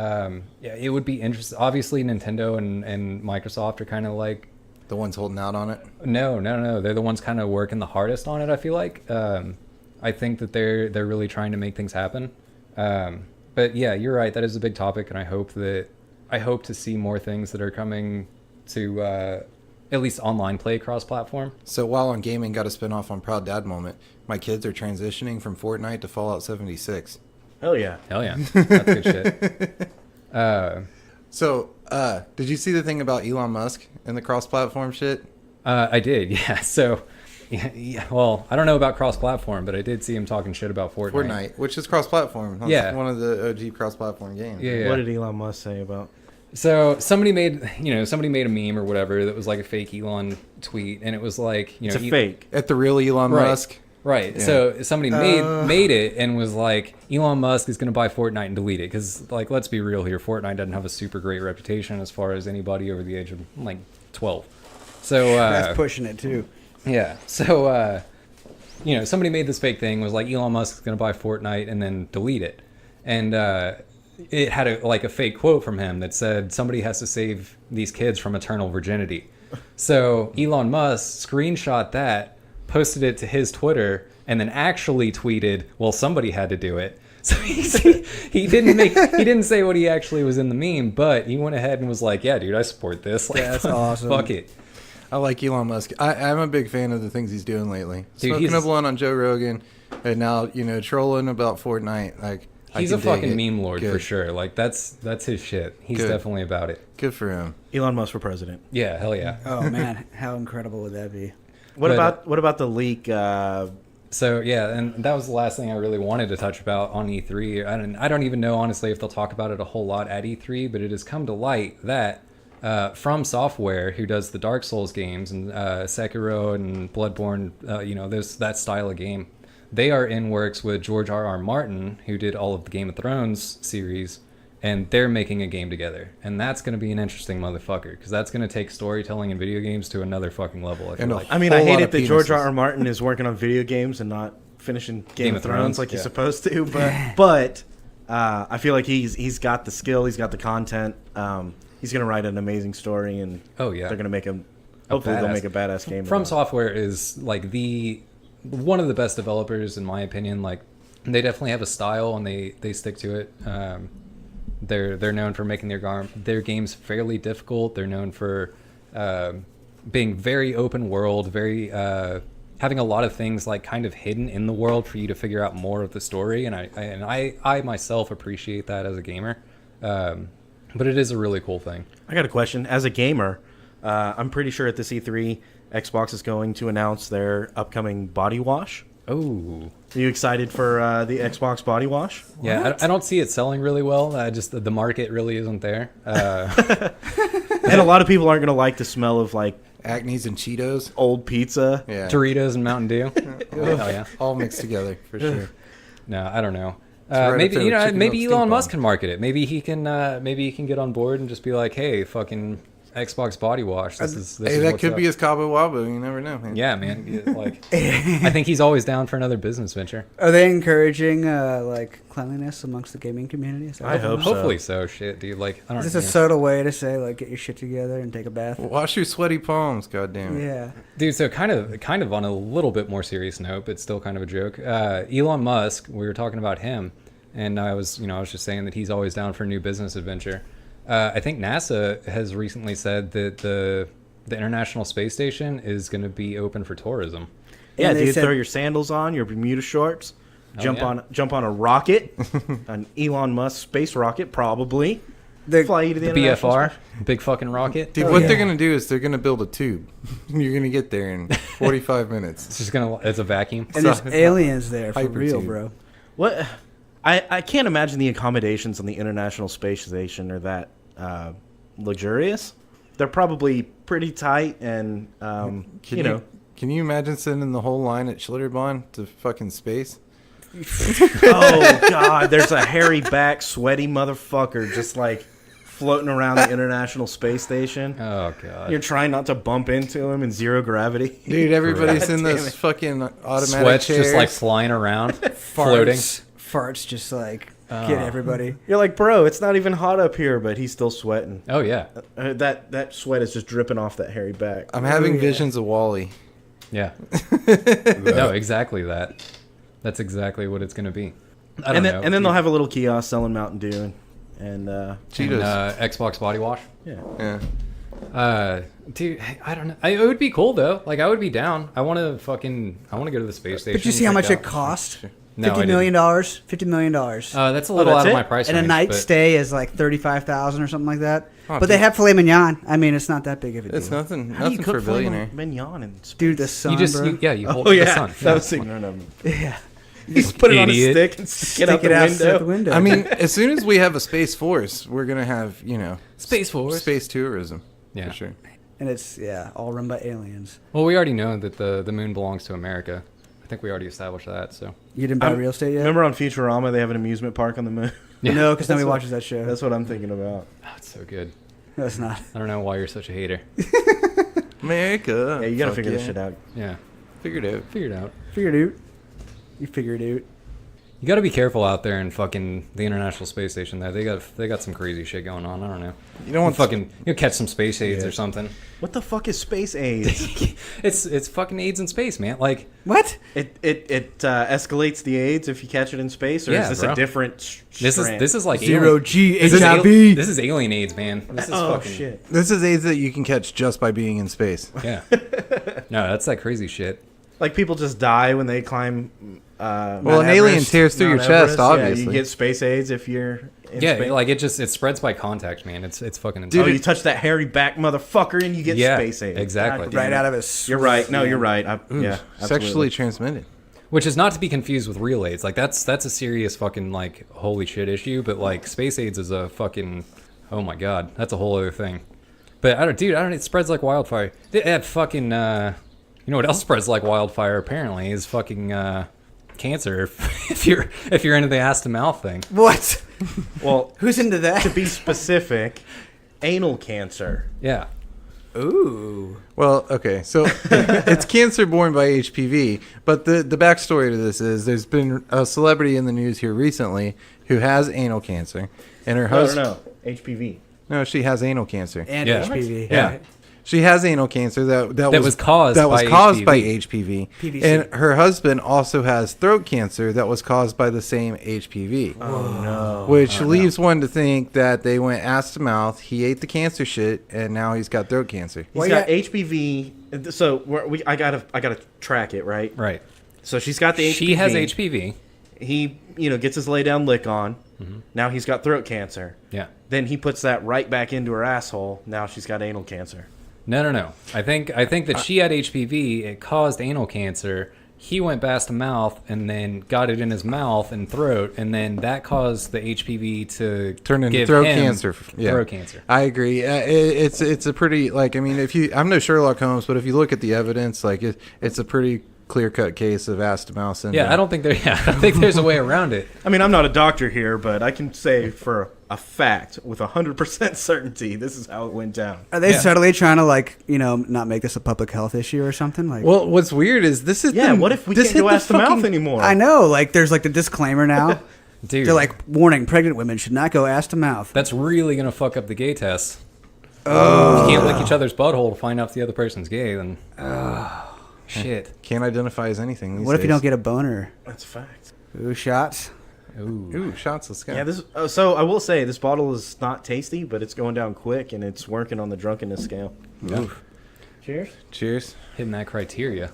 Yeah, it would be interesting. Obviously, Nintendo and Microsoft are kind of like The ones holding out on it? no. They're the ones kind of working the hardest on it. I feel like. I think that they're really trying to make things happen. But yeah, you're right. That is a big topic, and I hope to see more things that are coming to at least online play cross-platform. So while on gaming, got a spin-off on Proud Dad moment. My kids are transitioning from Fortnite to Fallout 76. Hell yeah. Hell yeah, that's good shit. So, did you see the thing about Elon Musk and the cross-platform shit? I did, yeah. So, yeah. Well, I don't know about cross-platform, but I did see him talking shit about Fortnite. Fortnite, which is cross-platform. That's Yeah. one of the OG cross-platform games. Yeah. What did Elon Musk say about? So somebody made a meme or whatever that was like a fake Elon tweet, and it was like, It's a fake. At the real Elon Right. Musk. Right. Yeah. So somebody made it and was like, Elon Musk is going to buy Fortnite and delete it. Because, like, let's be real here. Fortnite doesn't have a super great reputation as far as anybody over the age of, like, 12. So, That's pushing it too. yeah. So, somebody made this fake thing, was like, Elon Musk is going to buy Fortnite and then delete it. And it had a fake quote from him that said, somebody has to save these kids from eternal virginity. So Elon Musk screenshot that, posted it to his Twitter, and then actually tweeted, well, somebody had to do it. So he didn't say what he actually was in the meme, but he went ahead and was like, yeah, dude, I support this. Like, That's awesome. Fuck it. I like Elon Musk. I'm a big fan of the things he's doing lately. Dude, Smoking a blunt on Joe Rogan, and now, trolling about Fortnite. Like, He's I a can dig fucking it. meme lord for Good. sure. Like, that's his shit. He's Good. definitely about it. Good for him. Elon Musk for president. Yeah, hell yeah. Oh man, how incredible would that be? What But, about the leak? So yeah, and that was the last thing I really wanted to touch about on E3. I don't even know honestly if they'll talk about it a whole lot at E3, but it has come to light that From Software, who does the Dark Souls games and Sekiro and Bloodborne, that style of game, they are in works with George R.R. Martin, who did all of the Game of Thrones series, and they're making a game together. And that's going to be an interesting motherfucker, because that's going to take storytelling in video games to another fucking level, I feel And a like. I mean, I whole hate lot it of that George penises. R.R. Martin is working on video games and not finishing Game of Thrones like he's yeah. supposed to. But I feel like he's got the skill, he's got the content. He's gonna write an amazing story, and Oh, yeah. they're gonna make him. Hopefully, they'll badass- make a badass game. From about it. Software is like one of the best developers in my opinion. Like, they definitely have a style and they stick to it. They're known for making their games fairly difficult. They're known for being very open world, very having a lot of things like kind of hidden in the world for you to figure out more of the story. And I myself appreciate that as a gamer. But it is a really cool thing. I got a question. As a gamer, I'm pretty sure at this E3, Xbox is going to announce their upcoming body wash. Oh. Are you excited for the Xbox body wash? Yeah, I don't see it selling really well. Just the market really isn't there. And a lot of people aren't going to like the smell of like Acne's and Cheetos. old pizza. Yeah. Doritos and Mountain Dew. Oh yeah. All mixed together, for sure. No, I don't know. right Maybe up there with chicken maybe milk Elon stink Musk bomb. can market it. Maybe he can get on board and just be like, hey, fucking, Xbox body wash. This Hey, is that what's could up. be his Cabo Wabo. You never know, man. Yeah, man. Like, I think he's always down for another business venture. Are they encouraging like cleanliness amongst the gaming community? Is that I what- hope so. Hopefully so. Shit, dude. Like, I don't. Is this a subtle way to say like get your shit together and take a bath? Wash your sweaty palms, goddammit. Yeah. Dude, so kind of on a little bit more serious note, but still kind of a joke. Elon Musk, we were talking about him, and I was just saying that he's always down for a new business adventure. I think NASA has recently said that the International Space Station is going to be open for tourism. Yeah, And they dude, said- throw your sandals on, your Bermuda shorts, Oh, jump yeah. on a rocket, an Elon Musk space rocket, probably. The- Fly you to the, The International BFR, Space- big fucking rocket. Dude, Oh, what yeah. they're gonna do is they're gonna build a tube. You're gonna get there in 45 minutes. It's just it's a vacuum. And there's So- aliens there for Hypertube. real, bro. What? I can't imagine the accommodations on the International Space Station are that luxurious. They're probably pretty tight and, Can you imagine sending the whole line at Schlitterbahn to fucking space? oh, God, there's a hairy back, sweaty motherfucker just like floating around the International Space Station. Oh god. You're trying not to bump into him in zero gravity. Dude, everybody's God in damn those it. fucking automatic Sweat's chairs. just like flying around, floating. Farts just like get everybody. You're like, bro, it's not even hot up here, but he's still sweating. Oh yeah, That sweat is just dripping off that hairy back. I'm having yeah. visions of Wally. yeah. No, exactly that. That's exactly what it's gonna be. I don't And know. then, and then they'll have a little kiosk selling Mountain Dew and Cheetos. Xbox body wash. yeah. Yeah. Dude, I don't know. It would be cool though. Like I would be down. I want to go to the space station. But you see how check much out- it cost? No, I $50 million. $50 million. That's a little that's out of it? my price And a range, night but- stay is like 35,000 or something like that. Oh, but they dude. have filet mignon. I mean, it's not that big of a deal. It's nothing. How do you Nothing cook for a billionaire. mignon in space? Dude, the sun, You just bro. you hold Oh the yeah, sun. that was ignorant of me. Yeah. You just put it on a Idiot. stick and stick it out Stick the it out window. the window. I mean, as soon as we have a space force, we're gonna have Space Force. space tourism. Yeah. For sure. and it's, all run by aliens. Well, we already know that the moon belongs to America. I think we already established that. So You didn't buy real estate yet? Remember on Futurama, they have an amusement park on the moon. yeah. No, because nobody That's what- watches that show. That's what I'm thinking about. Oh, it's so good. No, it's not. I don't know why you're such a hater. America. Yeah, you gotta Fuck figure this yeah. shit out. Yeah, Figured out. figure it out. Figured it out. You figured it out. You got to be careful out there in fucking the International Space Station. There, they got some crazy shit going on. I don't know. You don't want fucking catch some space aids or something. What the fuck is space AIDS? It's fucking AIDS in space, man. Like What? it escalates the AIDS if you catch it in space, or Yeah, is this bro. a different this is like Zero alien- G this is, HIV. this is alien AIDS, man. This is Oh fucking shit! This is AIDS that you can catch just by being in space. yeah. No, that's that crazy shit. Like people just die when they climb. Well, Mount an alien Everest, tears through your Mount chest, Everest. Yeah, obviously. you get space AIDS if you're. In Yeah, space. like it spreads by contact, man. It's fucking Oh, insane. you touch that hairy back motherfucker and you get Yeah, space AIDS. exactly. God damn Right it. out of his. You're right. No, you're right. Ooh, Yeah, sexually absolutely. transmitted. Which is not to be confused with real AIDS. Like that's a serious fucking like holy shit issue. But like space AIDS is a fucking oh my god, that's a whole other thing. But I don't. It spreads like wildfire. Fucking you know what else spreads like wildfire? Apparently is fucking cancer. If you're into the ass to mouth thing. What? Well, Who's into to that? be specific, anal cancer. Yeah. Ooh. Well, okay, so it's cancer born by HPV, but the backstory to this is there's been a celebrity in the news here recently who has anal cancer, and her husband. No, HPV. No, she has anal cancer. And Yeah. HPV. Yeah. right. She has anal cancer that was caused by by HPV. HPV. PVC. And her husband also has throat cancer that was caused by the same HPV. Oh no. Which leaves one to think that they went ass to mouth. He ate the cancer shit, and now he's got throat cancer. He's Well, got yeah. HPV. So I gotta track it, right? Right. So she's got the HPV. She has HPV. He gets his lay down lick on. Now he's got throat cancer. Yeah. Then he puts that right back into her asshole. Now she's got anal cancer. No. I think that she had HPV. It caused anal cancer. He went ass to mouth and then got it in his mouth and throat, and then that caused the HPV to Turn into give throat him cancer. Yeah. Throat cancer. I agree. It's a pretty, like, I mean, I'm no Sherlock Holmes, but if you look at the evidence, like it's a pretty clear-cut case of ass-to-mouth syndrome. Yeah, I don't think there's a way around it. I mean, I'm not a doctor here, but I can say for a fact with 100% certainty this is how it went down. Are they Yeah. subtly trying to like not make this a public health issue or something? Like, Well, what's weird is this is Yeah, what if we can't go ass to mouth anymore? I know, like there's like the disclaimer now. Dude, They're like warning: pregnant women should not go ass to mouth. that's really gonna fuck up the gay test. Oh. You can't lick each other's butthole to find out if the other person's gay, then shit. Can't identify as anything these What if you days. don't get a boner? That's a fact. Ooh, shots. Ooh. Ooh, shots, let's go. Yeah, this. So I will say this bottle is not tasty, but it's going down quick and it's working on the drunkenness scale. Oof. Cheers. Cheers. Hitting that criteria.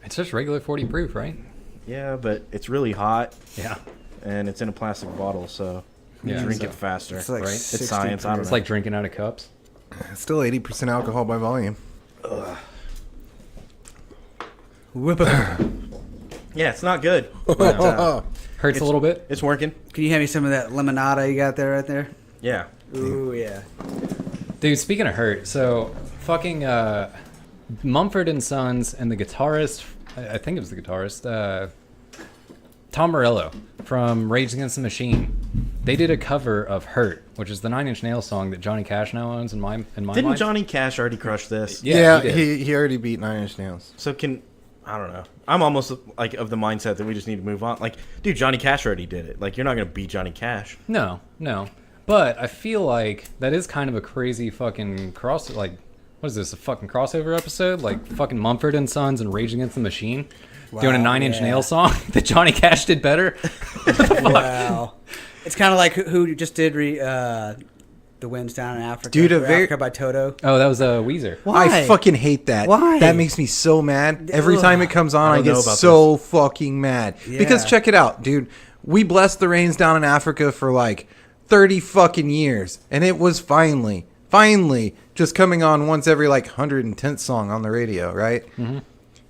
It's just regular 40 proof, right? Yeah, but it's really hot Yeah. and it's in a plastic bottle, so you Yeah, drink so- it faster. It's like Right? It's 60 science. I don't It's know. like drinking out of cups. Still 80% alcohol by volume. Whip it. Yeah, it's not good. Hurts a little bit. It's working. Can you hand me some of that limonada you got there right there? Yeah. Ooh, yeah. Dude, speaking of hurt, so fucking Mumford and Sons and the guitarist, I think it was the guitarist, Tom Morello from Rage Against the Machine. They did a cover of "Hurt," which is the Nine Inch Nails song that Johnny Cash now owns in my Didn't mind. Johnny Cash already crush this? Yeah, he did. he already beat Nine Inch Nails. So I don't know. I'm almost like of the mindset that we just need to move on. Like, dude, Johnny Cash already did it. Like, you're not gonna beat Johnny Cash. No. But I feel like that is kind of a crazy fucking what is this, a fucking crossover episode? Like fucking Mumford and Sons and Rage Against the Machine doing a Nine Inch yeah. Nails song that Johnny Cash did better. Wow. It's kind of like who just did The Winds Down in Africa. Dude, or Africa by Toto. Oh, that was Weezer. Why? I fucking hate that. Why? That makes me so mad. Every time it comes on, I I don't get know about so fucking mad. Yeah. Because check it out, dude. We blessed the rains down in Africa for like 30 fucking years. And it was finally just coming on once every like 110th song on the radio, right? Mm-hmm.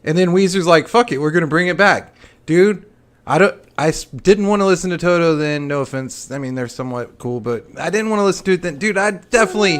And then Weezer's like, fuck it, we're going to bring it back. Dude, didn't want to listen to Toto then, no offense. I mean, they're somewhat cool, but I didn't want to listen to it then. Dude, I definitely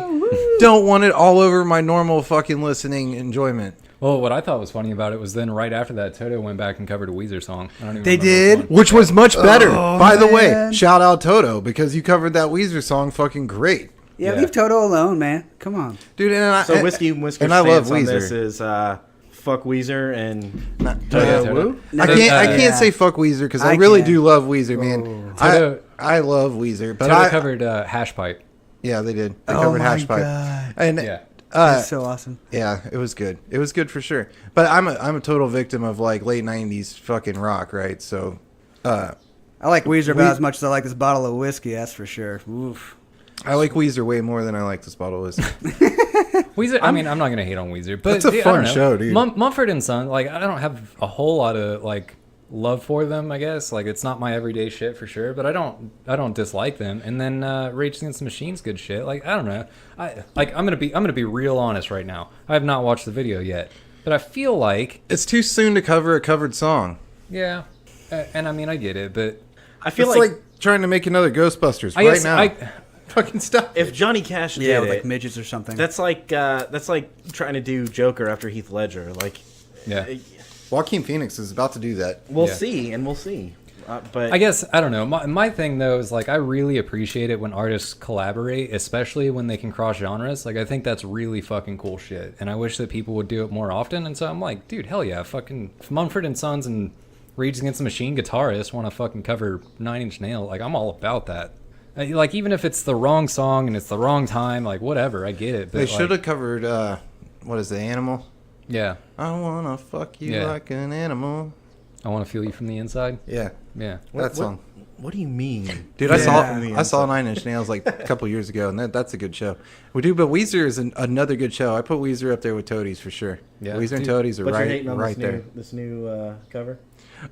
don't want it all over my normal fucking listening enjoyment. Well, what I thought was funny about it was then right after that, Toto went back and covered a Weezer song. I don't even They remember did? which one. Which was much better. By the way, man. shout out Toto, because you covered that Weezer song fucking great. Yeah, Yeah. leave Toto alone, man. Come on. Dude, So Whiskey and Whiskers and I love stance on this Weezer. is fuck Weezer and Toto. Toto Woo. I can't Yeah. say fuck Weezer because I I really can. do love Weezer, man. Toto- I love Weezer, but Toto covered Hash Pipe. yeah, they did. They Oh covered my Hash Pipe, God. and Yeah. That's so awesome. yeah, it was good. It was good for sure. But I'm a total victim of like late '90s fucking rock, right? So, I like Weezer about as much as I like this bottle of whiskey, that's for sure. Oof. I like Weezer way more than I like this bottle of whiskey. Weezer. I mean, I'm not gonna hate on Weezer, but That's a dude, I fun don't know. show, dude. Mumford and Son. Like, I don't have a whole lot of like love for them. I guess like it's not my everyday shit for sure, but I don't dislike them. And then Rage Against the Machine's good shit. Like, I don't know. I'm gonna be real honest right now. I have not watched the video yet, but I feel like It's too soon to cover a covered song. yeah, and I mean I get it, but I feel It's like, like trying to make another Ghostbusters I right guess now. Fucking stop. if Johnny Cash Yeah, did with it, like midgets or something. that's like trying to do Joker after Heath Ledger. Like, yeah. Joaquin Phoenix is about to do that. we'll Yeah. see, and we'll see. But I guess I don't know. My thing though is like I really appreciate it when artists collaborate, especially when they can cross genres. Like I think that's really fucking cool shit, and I wish that people would do it more often. And so I'm like, dude, hell yeah, fucking if Mumford and Sons and Rage Against the Machine guitarists want to fucking cover Nine Inch Nails, like I'm all about that. Like even if it's the wrong song and it's the wrong time, like whatever, I get it. But They like, should have covered what is the Animal? Yeah, I wanna fuck you Yeah. like an animal. I want to feel you from the inside. Yeah, Yeah. that song. what do you mean, Dude, Yeah. I saw Nine Inch Nails like a couple years ago, and that's a good show. We do, but Weezer is another good show. I put Weezer up there with Toadies for sure. Yeah. Weezer and Dude, Toadies are But you're right hating on right there. this new cover.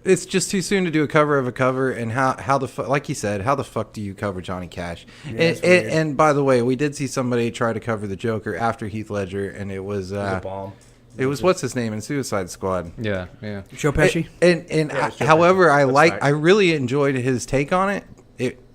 It's just too soon to do a cover of a cover, and how the like you said, how the fuck do you cover Johnny Cash? it's weird. And by the way, we did see somebody try to cover the Joker after Heath Ledger, and it was It was a bomb. it was what's his name in Suicide Squad. Yeah. Yeah. Joe Pesci? And Yeah, it's Joe however, Pesci. I That's like right. I really enjoyed his take on it.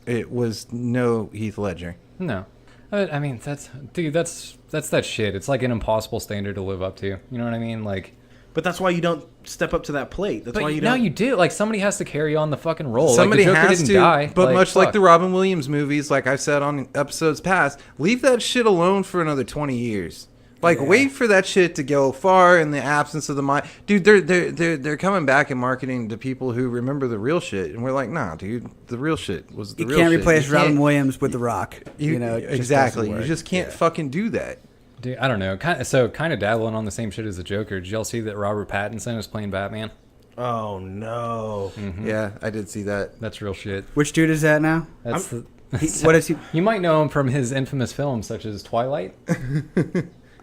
It was no Heath Ledger. No, I mean that's that shit. It's like an impossible standard to live up to. You know what I mean? Like, But that's why you don't step up to that plate. That's But why you no, don't. you do. Like somebody has to carry on the fucking role. Somebody like, the Joker has didn't to, die. but much like fuck. the Robin Williams movies, like I've said on episodes past, leave that shit alone for another 20 years. Like, wait for that shit to go far in the absence of the mind. Dude, they're coming back and marketing to people who remember the real shit, and we're like, nah, dude, the real shit was the You real can't shit. replace You can't- Robin Williams with The Rock. You know, it just exactly. doesn't You work. just can't fucking do that. Dude, I don't know. Kind of dabbling on the same shit as the Joker. Did y'all see that Robert Pattinson is playing Batman? Oh no. Yeah, I did see that. That's real shit. Which dude is that now? That's What is he? You might know him from his infamous films such as Twilight.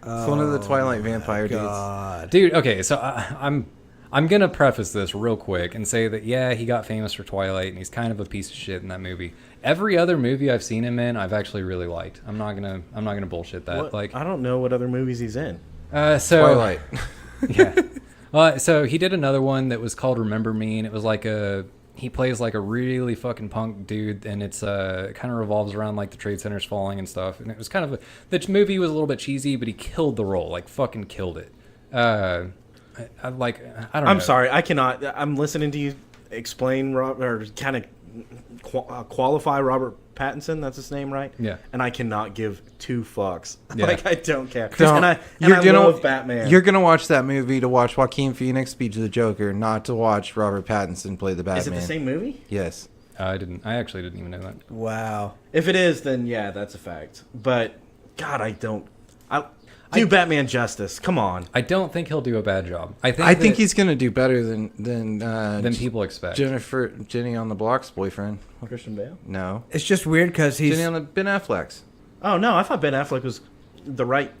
It's one of the Twilight vampire dudes. God. Dude, okay, so I'm gonna preface this real quick and say that yeah, he got famous for Twilight and he's kind of a piece of shit in that movie. Every other movie I've seen him in, I've actually really liked. I'm not gonna bullshit that. What? Like, I don't know what other movies he's in. so Twilight. yeah. So he did another one that was called Remember Me, and it was like he plays like a really fucking punk dude, and it's kind of revolves around like the trade centers falling and stuff. And it was kind of the movie was a little bit cheesy, but he killed the role, like fucking killed it. I don't know. I'm sorry, I cannot. I'm listening to you explain or kind of qualify Robert Pattinson. That's his name, right? Yeah. And I cannot give two fucks. Yeah. Like I don't care. Don't. And I love Batman. You're gonna watch that movie to watch Joaquin Phoenix be the Joker, not to watch Robert Pattinson play the Batman. Is it the same movie? Yes. I actually didn't even know that. Wow. If it is, then yeah, that's a fact. But God, I don't. Do Batman justice. Come on. I don't think he'll do a bad job. I think that- he's gonna do better than people expect. Jenny on the Block's boyfriend. Christian Bale? No, It's just weird because he's Jenny on the Ben Affleck's. Oh no, I thought Ben Affleck was the right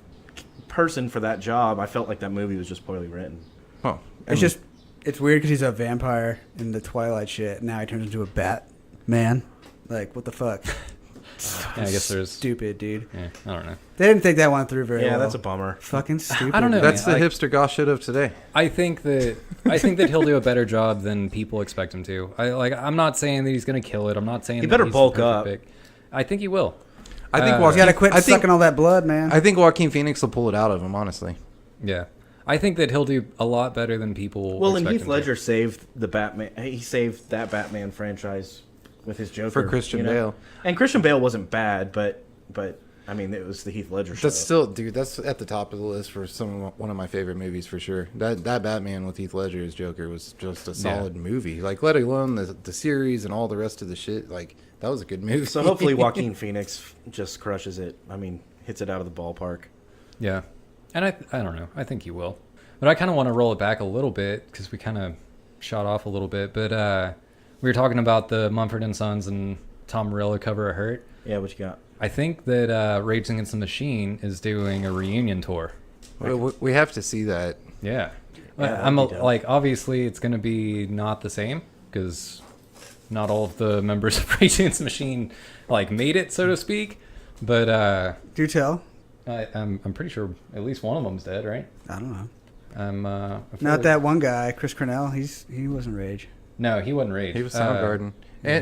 person for that job. I felt like that movie was just poorly written. Oh, it's weird because he's a vampire in the Twilight shit. Now he turns into a Batman. Like, what the fuck? Yeah, I guess there's. Stupid, dude. Yeah, I don't know. They didn't think that one through very well. Yeah, that's a bummer. fucking stupid. I don't know. that's the like- hipster goth shit of today. I think that he'll do a better job than people expect him to. I'm not saying that he's gonna kill it. I'm not saying He that better he's bulk the up. perfect pick. I think he will. I think You gotta quit sucking all that blood, man. I think Joaquin Phoenix will pull it out of him. Honestly, Yeah, I think that he'll do a lot better than people. Well, and expect Heath him to. Ledger saved the Batman. He saved that Batman franchise with his Joker For Christian Bale. And Christian Bale wasn't bad, but I mean, it was the Heath Ledger show. that's still, dude. That's at the top of the list for one of my favorite movies for sure. That Batman with Heath Ledger as Joker was just a solid movie. Like, let alone the series and all the rest of the shit. Like, that was a good movie. So hopefully Joaquin Phoenix just crushes it. I mean, hits it out of the ballpark. Yeah, and I don't know. I think he will, but I kind of want to roll it back a little bit because we kind of shot off a little bit. But we were talking about the Mumford and Sons and Tom Morello cover of Hurt. Yeah, what you got? I think that Rage Against the Machine is doing a reunion tour. we have to see that. Yeah, that'd I'm be dope. like obviously it's going to be not the same because not all of the members of Rage Against the Machine like made it, so to speak. But Do tell. I'm pretty sure at least one of them's dead, right? I don't know. I feel Not like- that one guy, Chris Cornell. He wasn't Rage. No, he wasn't Rage. He was Soundgarden,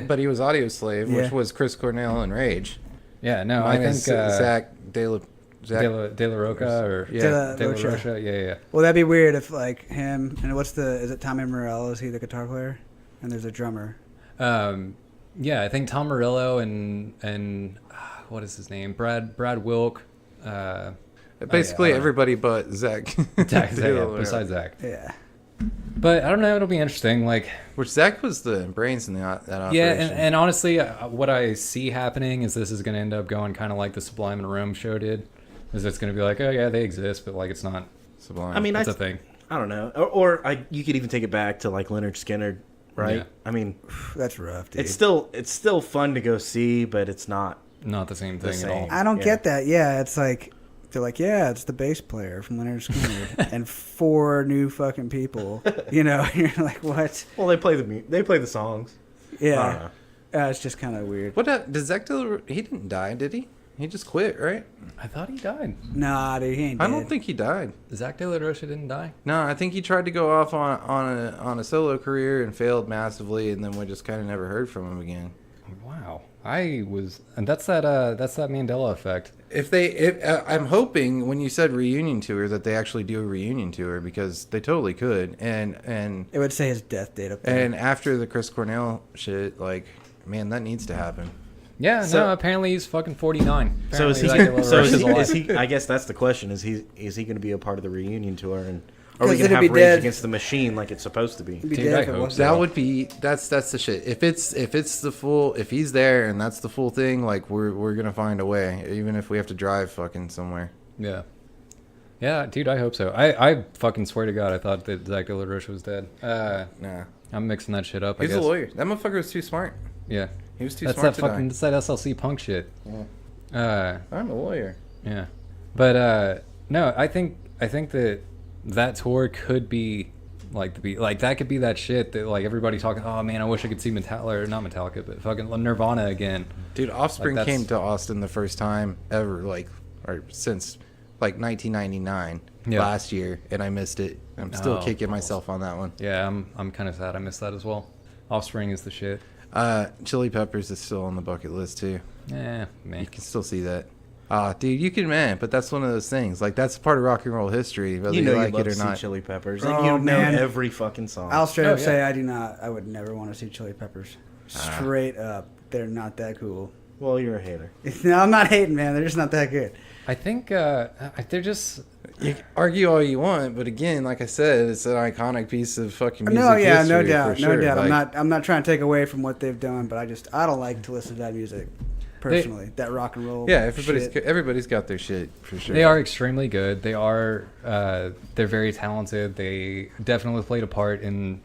but he was Audio Slave, Yeah. which was Chris Cornell and Rage. Yeah, no, I think Minus Zach De La De La Roca or Yeah. De La De La Rocha. Rocha. Yeah. Well, that'd be weird if like him and is it Tommy Morello? Is he the guitar player? And there's a drummer. Yeah, I think Tom Morello and what is his name? Brad Wilk. Basically I don't know. everybody but Zach. Zach, De La yeah, Rocha. besides Zach. Yeah. But I don't know. It'll be interesting. Like, Which Zach was the brains in that operation. yeah, and honestly, what I see happening is this is going to end up going kind of like the Sublime and Rome show did. Is it's going to be like, oh yeah, they exist, but like it's not. Sublime. I mean, It's a thing. I don't know. You could even take it back to like Leonard Skinner, right? Yeah. I mean, That's rough, dude. it's still fun to go see, but it's not. Not the same thing at all. same. I don't Yeah. get that. Yeah, it's like they're like, yeah, it's the bass player from Leonard Skinner and 4 new fucking people. You know, you're like, what? Well, they play the songs. I don't Yeah, know. it's just kind of weird. What did Zach De La Rocha, he didn't die, did he? He just quit, right? I thought he died. Nah, dude, he ain't I dead. don't think he died. Zach De La Rocha didn't die. No, I think he tried to go off on a solo career and failed massively, and then we just kind of never heard from him again. What? Wow. And that's that Mandela effect. I'm hoping when you said reunion tour that they actually do a reunion tour, because they totally could. And It would say his death date up there. and after the Chris Cornell shit, like, man, that needs to happen. Yeah, So- no, apparently he's fucking 49. So is he? Apparently So he's alive. is he? I guess that's the question. Is he going to be a part of the reunion tour? And are we 'Cause going to it'd be have Rage dead. Against the Machine like it's supposed to be? He'd be Dude, dead I if it hope wasn't. so. That would be that's the shit. If it's the full, if he's there and that's the full thing, like we're gonna find a way, even if we have to drive fucking somewhere. Yeah. Yeah, dude, I hope so. I fucking swear to God, I thought that Zach De La Rocha was dead. Nah, I'm mixing that shit up, I he's guess. a lawyer. That motherfucker was too smart. Yeah. He was too That's smart that to fucking, die. that's that SLC punk shit. I'm a lawyer. Yeah. But, no, I think that tour could be, like that could be that shit that, like, everybody talking, oh, man, I wish I could see Metallica, or not Metallica, but fucking Nirvana again. Dude, Offspring Like, that's- came to Austin the first time ever, like, or since like 1999 Yeah. last year, and I missed it. I'm still Oh, kicking balls. myself on that one. Yeah, I'm kind of sad I missed that as well. Offspring is the shit. Chili Peppers is still on the bucket list too. Yeah, You man. can still see that. Dude, you can, man, but that's one of those things. Like, that's part of rock and roll history, whether You you, know like you love it to or see not. Chili Peppers, Oh, and you man. know every fucking song. I'll straight Oh, up yeah. say I would never want to see Chili Peppers. Straight up, they're not that cool. Well, you're a hater. No, I'm not hating, man. They're just not that good. I think they're just... You can argue all you want, but again, like I said, it's an iconic piece of fucking music No, yeah, no history, doubt, for no sure. doubt. Like, I'm not trying to take away from what they've done, but I don't like to listen to that music personally. That rock and roll. yeah, shit. everybody's got their shit for sure. They are extremely good. They're very talented. They definitely played a part in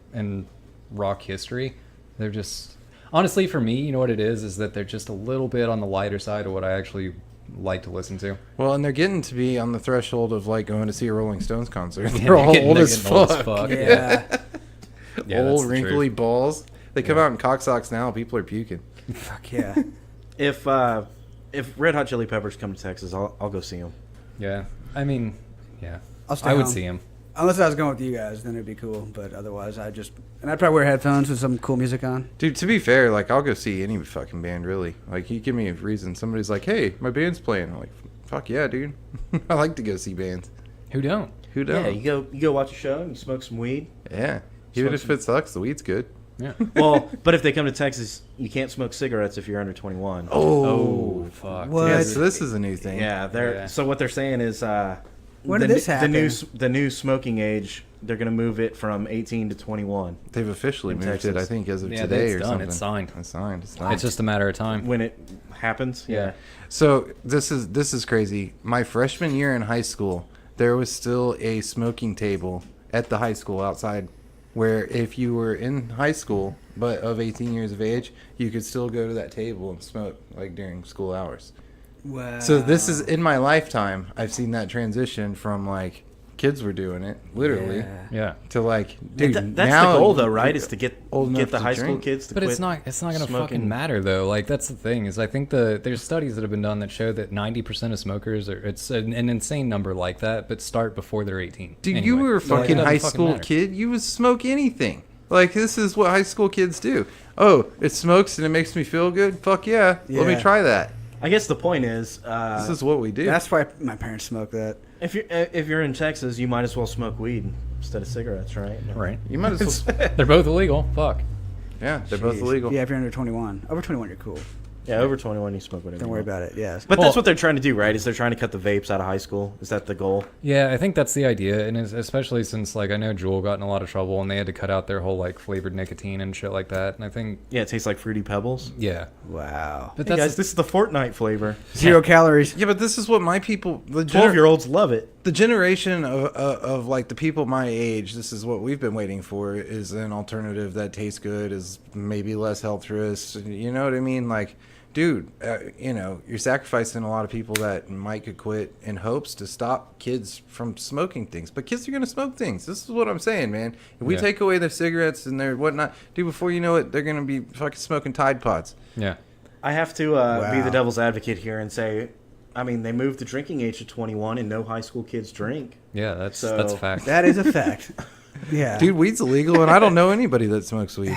rock history. They're just, honestly, for me, you know what it is that they're just a little bit on the lighter side of what I actually like to listen to. Well, and they're getting to be on the threshold of like going to see a Rolling Stones concert. Yeah, they're all getting- old they're as getting fuck. Yeah. Yeah, Old that's the wrinkly truth. balls. They come out in cock socks now. People are puking. Fuck yeah. If Red Hot Chili Peppers come to Texas, I'll go see them. Yeah, I mean, yeah, I'll stay I would home. see him. Unless I was going with you guys, then it'd be cool. But otherwise, I'd probably wear headphones with some cool music on. Dude, to be fair, like, I'll go see any fucking band, really. Like, you give me a reason. Somebody's like, hey, my band's playing. I'm like, fuck yeah, dude. I like to go see bands. Who don't? Who Yeah, don't? you go watch a show and you smoke some weed. Yeah. Even Smoke if some- it sucks, the weed's good. Yeah. Well, but if they come to Texas, you can't smoke cigarettes if you're under 21. Oh, fuck. What? Yeah, so this is a new thing. Yeah, Yeah. So what they're saying is, When did this happen? The new smoking age. They're gonna move it from 18 to 21 They've officially In moved it, Texas. I think, as of Yeah, today it's or done. something. It's signed. It's signed. It's done. It's just a matter of time. when it happens. Yeah. So this is crazy. My freshman year in high school, there was still a smoking table at the high school outside, where if you were in high school but of 18 years of age, you could still go to that table and smoke like during school hours. Wow. So this is in my lifetime. I've seen that transition from like kids were doing it literally Yeah. Yeah. to like And dude. that's now the goal, though, right? you're Is to get old enough the to high school drink. kids to But quit. it's not gonna smoking. fucking matter though. Like that's the thing is I think there's studies that have been done that show that 90% of smokers it's an insane number like that, but start before they're 18. Dude, Anyway. you were a Like, it fucking doesn't high fucking school matter. kid. You would smoke anything. Like, this is what high school kids do. Oh, it smokes and it makes me feel good? Fuck yeah. Let me Yeah. try that. I guess the point is, This is what we do. That's why my parents smoke that. if you're in Texas, you might as well smoke weed instead of cigarettes, right? Right. you might as well. They're both illegal. Fuck. Yeah, they're both Jeez. illegal. Yeah, if you're under 21. Over 21, you're cool. Yeah, over 21, you smoke whatever. Don't you worry want. about it. Yes. But Well- that's what they're trying to do, right? Is they're trying to cut the vapes out of high school? Is that the goal? Yeah, I think that's the idea, and especially since like I know Juul got in a lot of trouble, and they had to cut out their whole like flavored nicotine and shit like that. And I think Yeah, it tastes like Fruity Pebbles. yeah, Wow. but Hey that's guys, this is the Fortnite flavor. 0 calories. Yeah, but this is what my people, the 12-year-olds love it. the generation of like the people my age, this is what we've been waiting for, is an alternative that tastes good, is maybe less health risks. You know what I mean? Like, dude, you know, you're sacrificing a lot of people that might could quit in hopes to stop kids from smoking things. But kids are going to smoke things. This is what I'm saying, man. If we Yeah. take away their cigarettes and their whatnot, dude, before you know it, they're going to be fucking smoking Tide Pods. yeah. I have to be Wow. the devil's advocate here and say, I mean, they moved the drinking age to 21, and no high school kids drink. Yeah, that's So- fact. That is a fact. Yeah. Dude, weed's illegal, and I don't know anybody that smokes weed.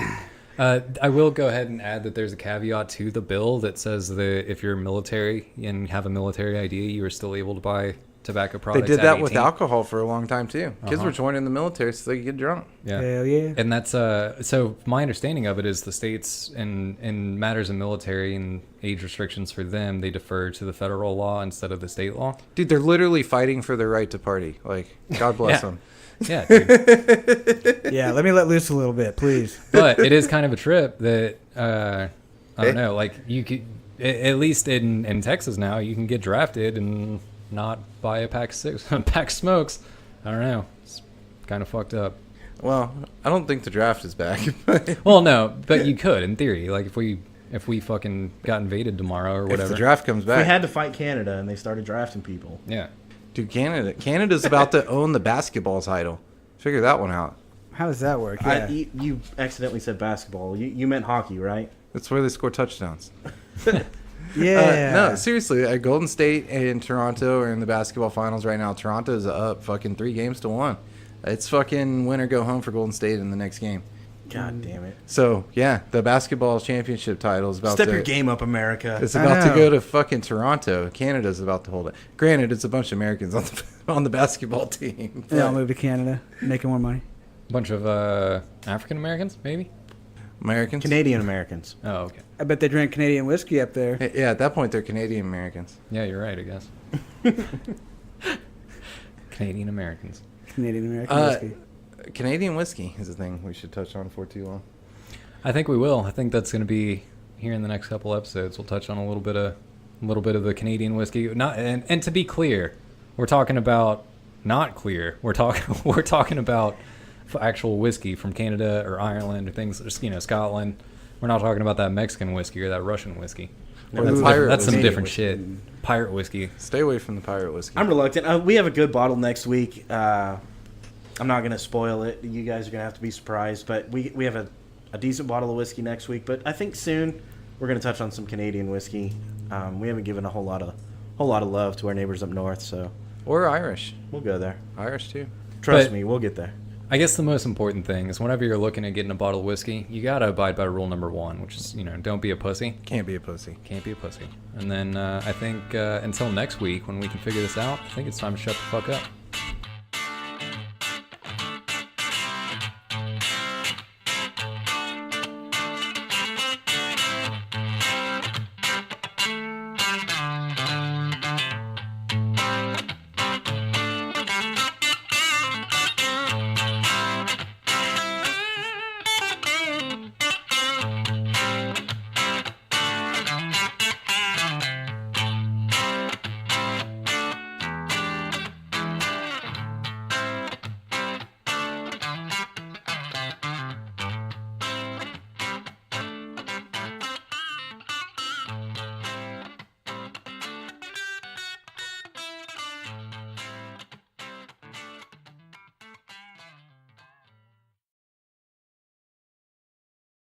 I will go ahead and add that there's a caveat to the bill that says that if you're military and have a military ID, you are still able to buy tobacco They products. did at that with 18. alcohol for a long time too. Kids Uh-huh. were joining the military so they could get drunk. Yeah. Hell yeah. And that's so my understanding of it is the states in matters of military and age restrictions for them, they defer to the federal law instead of the state law. Dude, they're literally fighting for their right to party. Like, God bless Yeah. them. Yeah. Dude. Yeah, let me let loose a little bit, please. But it is kind of a trip that I Hey. don't know, like you could at least in Texas now, you can get drafted and not buy a pack of smokes. I don't know. It's kind of fucked up. Well, I don't think the draft is back. Well, no, but you could in theory. Like if we fucking got invaded tomorrow or If whatever. the draft comes We back. had to fight Canada, and they started drafting people. Yeah. Dude, Canada's about to own the basketball title. Figure that one out. How does that work? Yeah. You accidentally said basketball. You meant hockey, right? That's where they score touchdowns. yeah. No, seriously, Golden State and Toronto are in the basketball finals right now. Toronto's up fucking 3-1. It's fucking win or go home for Golden State in the next game. God damn it! So, yeah, the basketball championship title is about Step to... your game up, America. It's I about to know. go to fucking Toronto. Canada's about to hold it. Granted, it's a bunch of Americans on on the basketball team. They all move to Canada, making more money. Bunch of African Americans, maybe. Americans? Canadian Americans. Oh, okay. I bet they drink Canadian whiskey up there. Yeah, at that point, they're Canadian Americans. Yeah, you're right. I guess. Canadian Americans. Canadian American Uh, whiskey. Canadian whiskey is a thing we should touch on for too long. I think we will. I think that's going to be here in the next couple episodes. We'll touch on a little bit of the Canadian whiskey. Not and to be clear, we're talking about not clear. We're talking about actual whiskey from Canada or Ireland or things. Scotland. We're not talking about that Mexican whiskey or that Russian whiskey. Or That's, the pirate that's some whiskey. different shit. Pirate whiskey. Stay away from the pirate whiskey. I'm reluctant. We have a good bottle next week. I'm not going to spoil it. You guys are going to have to be surprised. But we have a decent bottle of whiskey next week. But I think soon we're going to touch on some Canadian whiskey. We haven't given a whole lot of love to our neighbors up north, so Or Irish. we'll go there. Irish too. Trust But- me, we'll get there. I guess the most important thing is whenever you're looking at getting a bottle of whiskey, you gotta abide by rule number 1, which is don't be a pussy. Can't be a pussy. Can't be a pussy. And then I think until next week when we can figure this out, I think it's time to shut the fuck up.